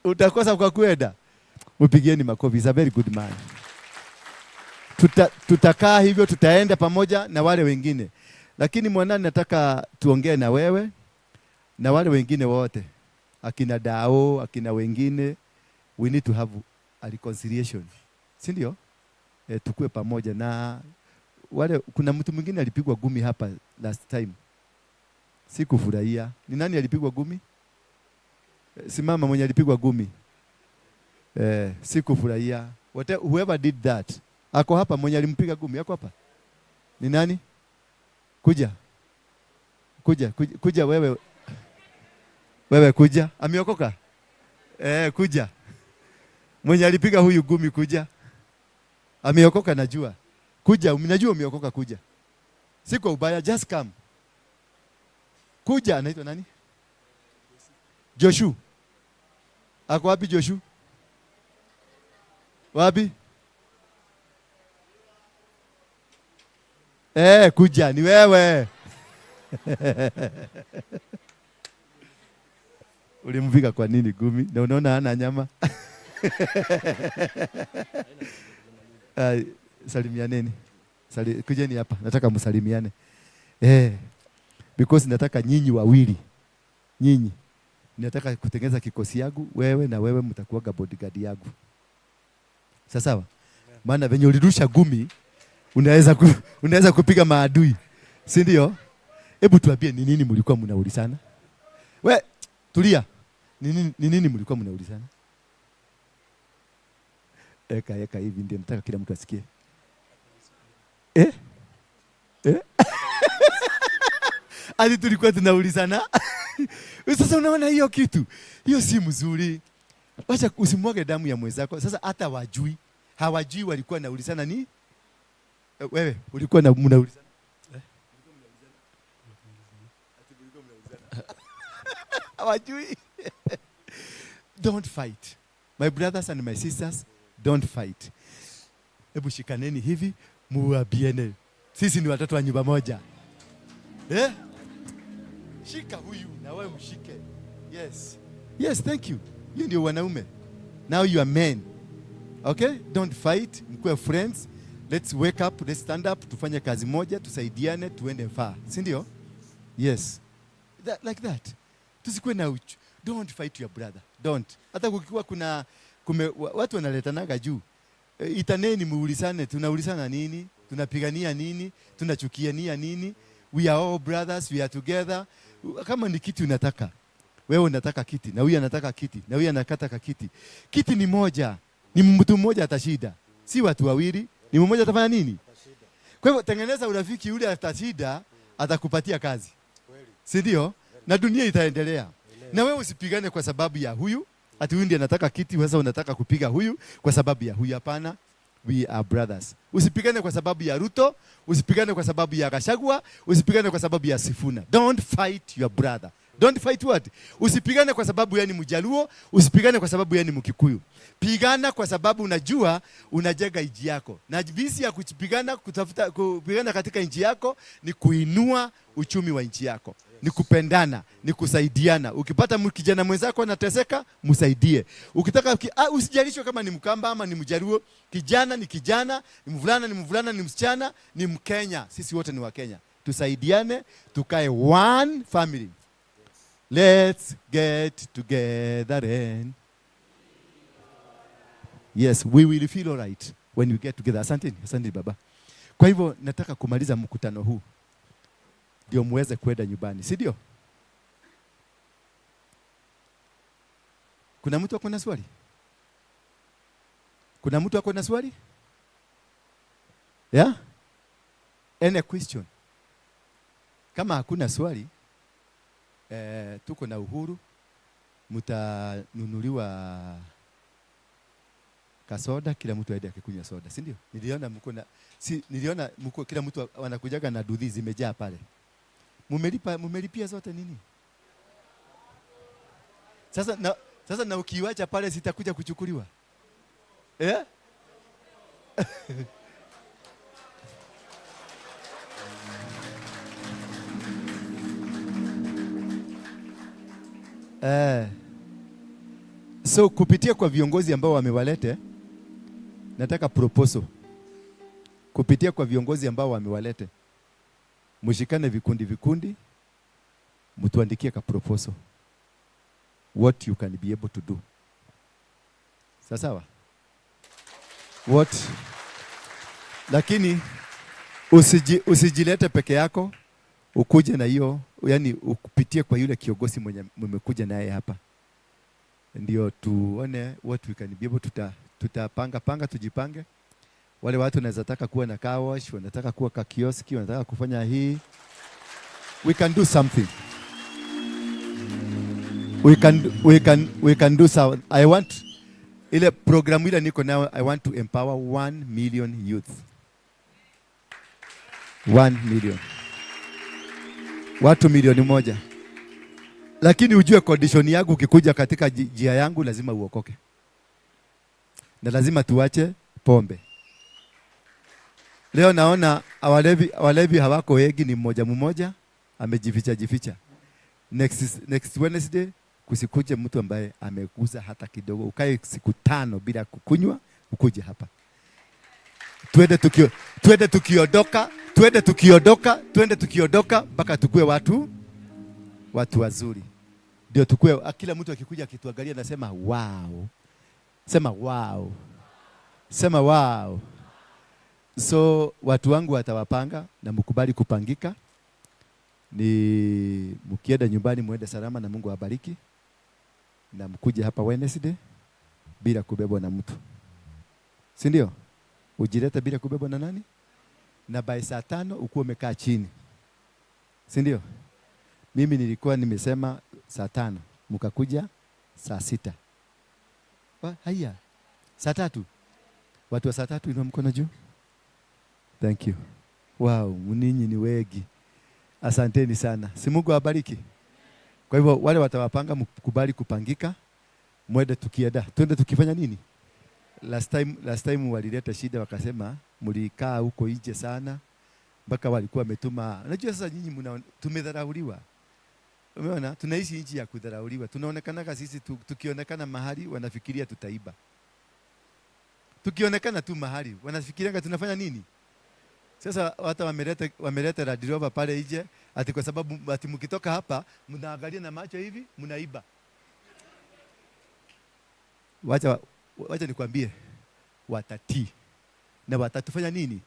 Utakosa kwa kwenda. Mpigieni makofi. He's a very good man. Tutakaa hivyo, tutaenda pamoja na wale wengine. Lakini mwanani, nataka tuongee na wewe na wale wengine wote. Akina Dao, akina wengine, we need to have a reconciliation. Si ndio? Tukue pamoja na wale. Kuna mtu mwingine alipigwa gumi hapa last time. Sikufurahia. Ni nani alipigwa gumi? Simama mwenye alipigwa gumi. Sikufurahia. Whoever did that. Ako hapa mwenye alimpiga gumi, ako hapa. Ni nani? Kuja wewe. Wewe kuja. Ameokoka? Kuja. Mwenye alipiga huyu gumi kuja. Ameokoka najua. Kuja, mnajua umeokoka kuja. Siko ubaya, just come. Kuja, anaitwa nani? Joshua. Ako wapi Joshua? Wapi? Kuja, ni wewe. Ulimvika kwa nini gumi? Na unaona hana nyama? Salimianeni. Kujeni hapa. Nataka msalimiane. Because nataka nyinyi wawili. Nyinyi. Nataka kutengeneza kikosi yangu, wewe na wewe mtakuwa bodyguard yangu. Sawa? Maana venye ulirusha gumi, unaweza kupiga maadui. Si ndio? Hebu tuambie ni nini mlikuwa mnaulizana? Tulia. Ni nini mlikuwa mnaulizana? Eka hivi ndio nataka kila mtu asikie. Hadi tulikuwa tunaulizana. Sasa unaona hiyo kitu? Hiyo si mzuri. Wacha usimwage damu ya mwenzako. Sasa hata hawajui walikuwa naulizana ni? Wewe ulikuwa mnaulizana? Hawajui. Don't fight. My brothers and my sisters, don't fight. Hebu shikaneni hivi, muabiene. Sisi ni watoto wa nyumba moja. Shika huyu na wewe mshike. Yes, thank you. You ndio wanaume. Now you are men. Okay? Don't fight. Mkuwe friends. Let's wake up, let's stand up, tufanye kazi moja, tusaidiane, tuende far. Si ndio? Yes. Like that. Tusikue na uchu. Don't fight your brother. Don't. Hata kukiwa watu wanaletanaga juu. Itaneni muulizane, tunaulizana nini? Tunapigania nini? Tunachukiania nini? We are all brothers, we are together. Kama ni kiti unataka, wewe unataka kiti, na huyu anataka kiti, na huyu anataka kiti. Kiti ni moja. Ni mtu mmoja atashinda. Si watu wawili, ni mmoja atafanya nini? Kwa hivyo tengeneza urafiki, yule atashinda atakupatia kazi. Si ndio? Na dunia itaendelea. Na wewe usipigane kwa sababu ya huyu, ati huyu ndiye anataka kiti, sasa unataka kupiga huyu kwa sababu ya huyu. Hapana. We are brothers. Usipigane kwa sababu ya Ruto, usipigane kwa sababu ya Gachagua, usipigane kwa sababu ya Sifuna. Don't fight your brother. Don't fight what? Usipigane kwa sababu yeye ni Mjaluo, usipigane kwa sababu yeye ni Mkikuyu. Pigana kwa sababu unajua unajenga nchi yako. Na jinsi ya kupigana katika nchi yako ni kuinua uchumi wa nchi yako. Ni kupendana, ni kusaidiana. Ukipata kijana mwenzako anateseka, msaidie. Ukitaka usijalishwe kama ni Mkamba ama ni Mjaluo, kijana ni kijana, ni mvulana ni msichana, ni Mkenya. Sisi wote ni wa Kenya. Tusaidiane, tukae one family. Let's get together and yes, we will feel all right when we get together. Asante baba. Kwa hivyo nataka kumaliza mkutano huu ndio muweze kwenda nyumbani, si ndio? Kuna mtu ako na swali? Kuna mtu ako na swali? Yeah? Any question? Kama hakuna swali, tuko na uhuru, mtanunuliwa kasoda, kila mtu aende akikunywa soda, si ndio? Niliona mko kila mtu anakujaga na dudhi zimejaa pale. Mumelipia zote nini? Sasa na ukiwacha pale sitakuja kuchukuliwa. So kupitia kwa viongozi ambao wamewalete, nataka proposal. Kupitia kwa viongozi ambao wamewalete, mshikane vikundi, mtuandikie ka proposal. What you can be able to do. Sawa? What? Lakini usijilete peke yako, ukuje na hiyo, yani ukupitie kwa yule kiongozi mwenye mmekuja naye hapa. Ndio tuone what we can be able to tutapanga tujipange. Wale watu wanaweza taka kuwa na car wash, wanataka kuwa ka kioski, wanataka kufanya hii. We can do something. We can do something. I want ile program ile niko now, I want to empower 1 million youth. 1 million. Watu milioni moja. Lakini ujue condition yangu, ukikuja katika njia yangu lazima uokoke. Na lazima tuache pombe. Leo naona walevi hawako wengi, ni mmoja amejificha. Next Wednesday kusikuje mtu ambaye amekuza hata kidogo. Ukae siku 5 bila kukunywa, ukuje hapa. Twende tukiondoka mpaka tukue watu wazuri. Ndio tukue, kila mtu akikuja akituangalia nasema wow. Sema wow. So watu wangu watawapanga na mkubali kupangika. Ni mkienda nyumbani muende salama na Mungu awabariki. Na mkuje hapa Wednesday bila kubebwa na mtu. Si ndio? Ujileta bila kubebwa na nani? Na by saa 5 ukuwa umekaa chini. Si ndio? Mimi nilikuwa nimesema saa 5, mkakuja saa 6. Haya. Saa 3. Watu wa saa 3 inua mkono juu. Thank you. Wow, mninyi ni wengi. Asanteni sana. Si Mungu awabariki. Kwa hivyo wale watawapanga, mkubali kupangika. Mwende tukienda. Twende tukifanya nini? Last time walileta shida, wakasema mlikaa huko nje sana mpaka walikuwa wametuma. Unajua sasa nyinyi tumedharauliwa. Umeona? Tunaishi nchi ya kudharauliwa. Tunaonekana sisi tukionekana mahali wanafikiria tutaiba. Tukionekana tu mahali wanafikiria tunafanya nini? Sasa hata wameleta Land Rover pale nje ati kwa sababu ati mkitoka hapa mnaangalia na macho hivi mnaiba. Wacha nikwambie, watatii. Na watatufanya nini?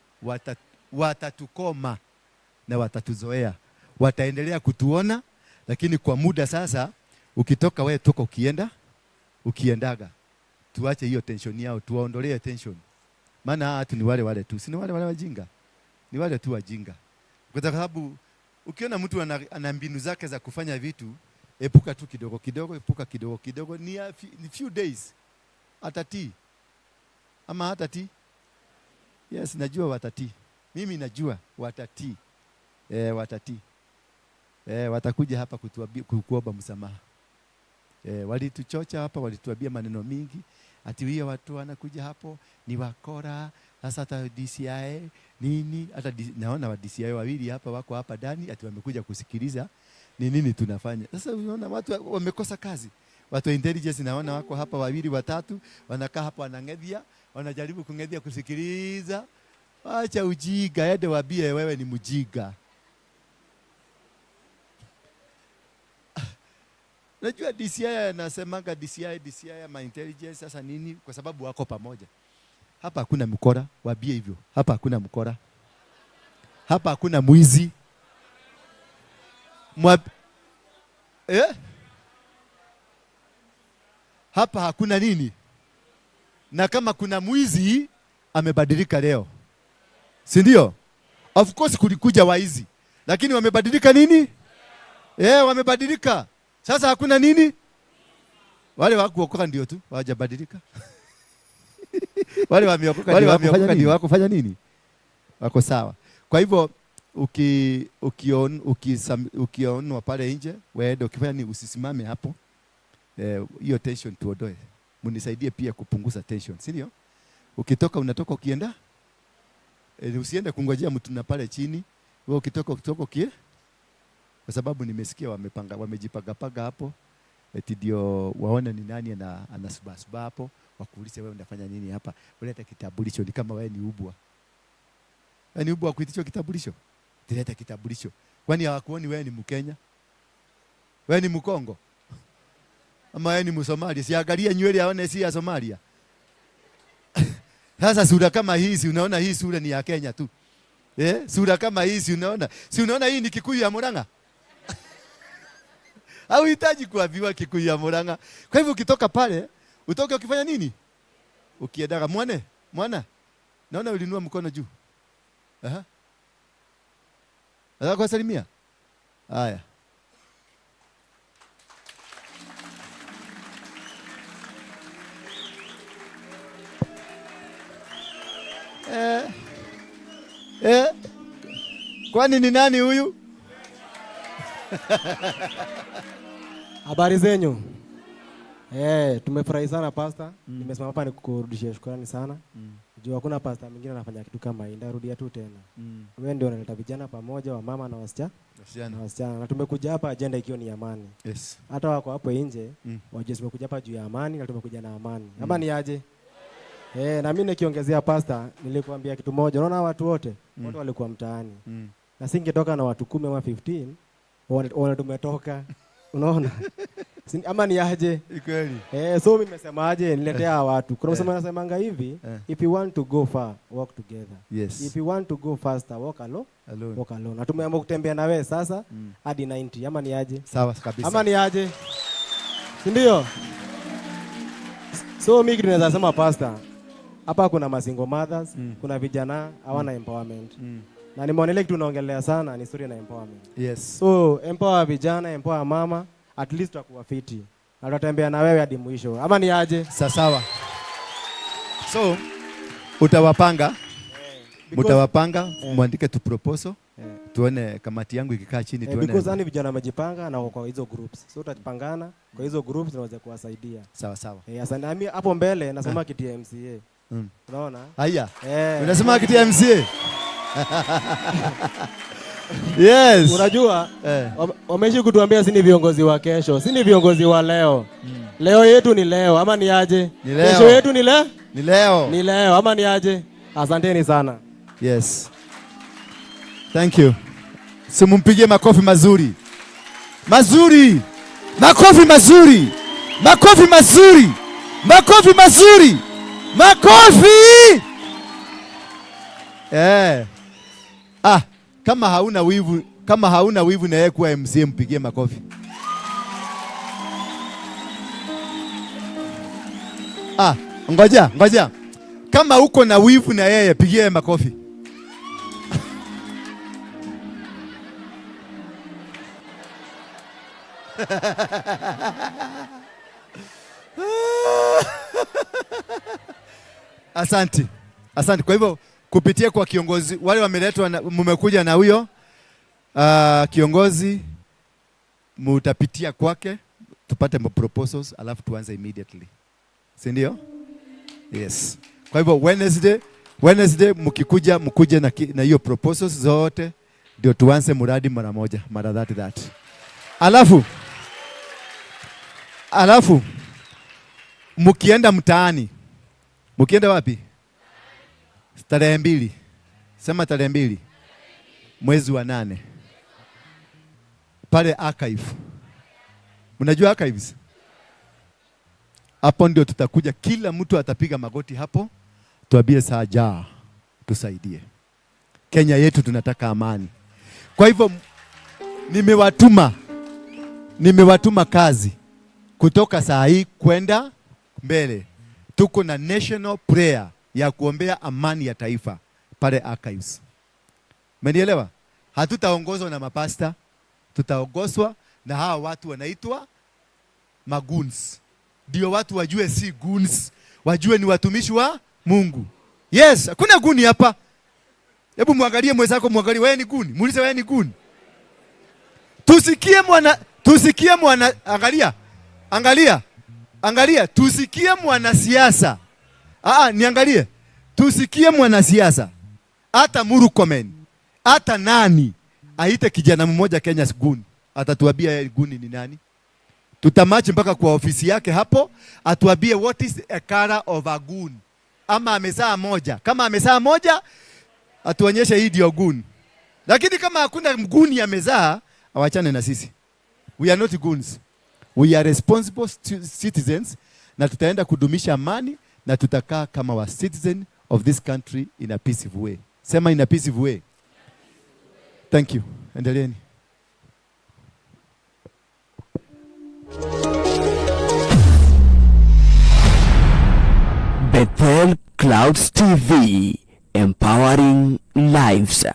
Watatukoma na watatuzoea. Wataendelea kutuona, lakini kwa muda sasa ukitoka wewe toka ukiendaga. Tuache hiyo tension yao, tuwaondolee tension. Maana watu ni wale tu, si ni wale wajinga. Ni wale tu wajinga. Kwa sababu ukiona mtu ana mbinu zake za kufanya vitu, epuka tu kidogo, ni few days atatii. Ama hatatii? Yes, najua watatii. Mimi najua watatii. Watatii. Watakuja hapa kuomba msamaha. Walituchocha hapa, walituambia maneno mingi. Ati hiyo watu wanakuja hapo ni wakora. Sasa hata DCI nini? Hata naona wa DCI wawili hapa wako hapa ndani, ati wamekuja kusikiliza ni nini tunafanya. Sasa unaona watu wamekosa kazi. Watu intelligence naona wako hapa 2 3 wanakaa hapa wanang'edhia, wanajaribu kung'edhia kusikiliza. Acha ujiga, ende waambie wewe ni mjiga. Najua DCI anasemaga DCI ama intelligence sasa nini, kwa sababu wako pamoja. Hapa hakuna mkora, waambie hivyo. Hapa hakuna mkora. Hapa hakuna mwizi. Hapa hakuna nini? Na kama kuna mwizi amebadilika leo. Si ndio? Of course kulikuja waizi. Lakini wamebadilika nini? Wamebadilika. Sasa hakuna nini? Wale wakuokoka ndio tu, hawajabadilika. Wale wameokoka ndio wako fanya nini? Wako sawa. Kwa hivyo ukionwa pale nje, wewe ukifanya ni usisimame hapo. Hiyo tension tuondoe. Mnisaidie pia kupunguza tension, si ndio? Ukitoka unatoka ukienda. Usiende kungojea mtu na pale chini. Wewe ukitoka kwa sababu nimesikia wamejipanga hapo. eti ndio waone ni nani anasubasuba hapo, wakuulize wewe unafanya nini hapa, uleta kitambulisho. Ni kama wewe ni ubwa. Yaani ubwa kuiticho kitambulisho. Leta kitambulisho. Kwani hawakuoni wewe ni Mkenya? Wewe ni Mkongo? Ama wewe ni Msomalia? Siangalia nywele aone si ya Somalia. Sasa sura kama hizi unaona hii sura ni ya Kenya tu. Sura kama hizi unaona. Si unaona hii ni Kikuyu ya Murang'a? Hauhitaji kuambiwa Kikuyu ya Murang'a. Kwa hivyo ukitoka pale, utoke ukifanya nini? Ukiendaga mwana. Naona ulinua mkono juu. Aha. Nataka kusalimia. Haya. Kwani ni nani huyu? Habari zenyu? Tumefurahi sana pastor. Nimesimama hapa nikurudishia shukrani sana. Juu hakuna pastor mwingine anafanya kitu kama hii. Ndarudia tu tena. Wewe ndio unaleta vijana pamoja, wa mama na wasichana. Na tumekuja hapa agenda ikiwa ni amani. Yes. Hata wako hapo nje, wajue tumekuja hapa juu ya amani na tumekuja na amani. Amani aje? Na mimi nikiongezea pastor, nilikwambia kitu moja. Unaona watu wote walikuwa mtaani. Na singetoka na watu 10 ama 15, wana tumetoka. Unaona? Ama ni aje? Kweli. So mimi nimesema aje niletea watu. Kuna msemo anasemanga hivi, if you want to go far, walk together. Yes. If you want to go faster, walk alone. Walk alone. Na tumeamua kutembea na wewe sasa hadi 90. Ama ni aje? Sawa kabisa. Ama ni aje? Si ndio? So mimi tunaweza sema pastor, hapa kuna masingle mothers, kuna vijana hawana empowerment. Na nimeonelea kitu tunaongelea sana ni story na empowerment. Yes. So empower vijana, empower mama, at least tutakuwa fiti. Na tutatembea na wewe hadi mwisho. Ama ni aje? Sawa. So utawapanga muandike tu proposal. Tuone kamati yangu ikikaa chini tuone. Because ani vijana wamejipanga na kwa hizo groups. So tutapangana kwa hizo groups tunaweza kuwasaidia. Sawa. Asante. Mimi hapo mbele nasema kiti ya MCA. Unaona? Haya. Unasema kiti ya MCA? Yes. Unajua wameishi kutuambia si ni viongozi wa kesho, si ni viongozi wa leo. Leo yetu ni leo, ama ni aje? Kesho yetu ni leo? Ni leo, ama ni aje? Asanteni sana. Yes. Thank you. Simumpigie makofi mazuri. Makofi mazuri. Kama hauna wivu na yeye kuwa MCA, mpigie makofi. Ngoja. Kama uko na wivu na yeye, pigie makofi. Asante. Kwa hivyo kupitia kwa kiongozi wale wameletwa, mmekuja na huyo kiongozi, mutapitia kwake tupate proposals alafu tuanze immediately. Si ndio? Yes. Kwa hivyo Wednesday mkuje na hiyo proposals zote ndio tuanze mradi mara moja, mara that. Alafu mkienda mtaani. Mkienda wapi? Tarehe 2. Sema tarehe 2. Mwezi wa 8. Pale archive. Mnajua archives? Hapo ndio tutakuja, kila mtu atapiga magoti hapo. Tuambie saja tusaidie. Kenya yetu tunataka amani. Kwa hivyo nimewatuma kazi kutoka saa hii kwenda mbele. Tuko na national prayer ya kuombea amani ya taifa pale archives. Mmenielewa? Hatutaongozwa na mapasta, tutaongozwa na hawa watu wanaitwa maguns. Ndio watu wajue si goons, wajue ni watumishi wa Mungu. Yes, hakuna guni hapa. Hebu muangalie mwenzako, muangalie wewe ni guni. Muulize wewe ni guni. Tusikie mwana angalia, tusikie mwanasiasa. Niangalie. Tusikie mwanasiasa. Hata Murkomen, hata nani aite kijana mmoja Kenya guni, atatuambia yeye guni ni nani? Tutamachi mpaka kwa ofisi yake hapo, atuambie what is a color of a goon. Ama amezaa moja. Kama amezaa moja, atuonyeshe hii ndio goon. Lakini kama hakuna mguni amezaa, awachane na sisi. We are not goons. We are responsible citizens, na tutaenda kudumisha amani, na tutakaa kama wa citizen of this country in a peaceful way. Sema in a peaceful way. Thank you. Endeleeni. Bethel Clouds TV, empowering lives.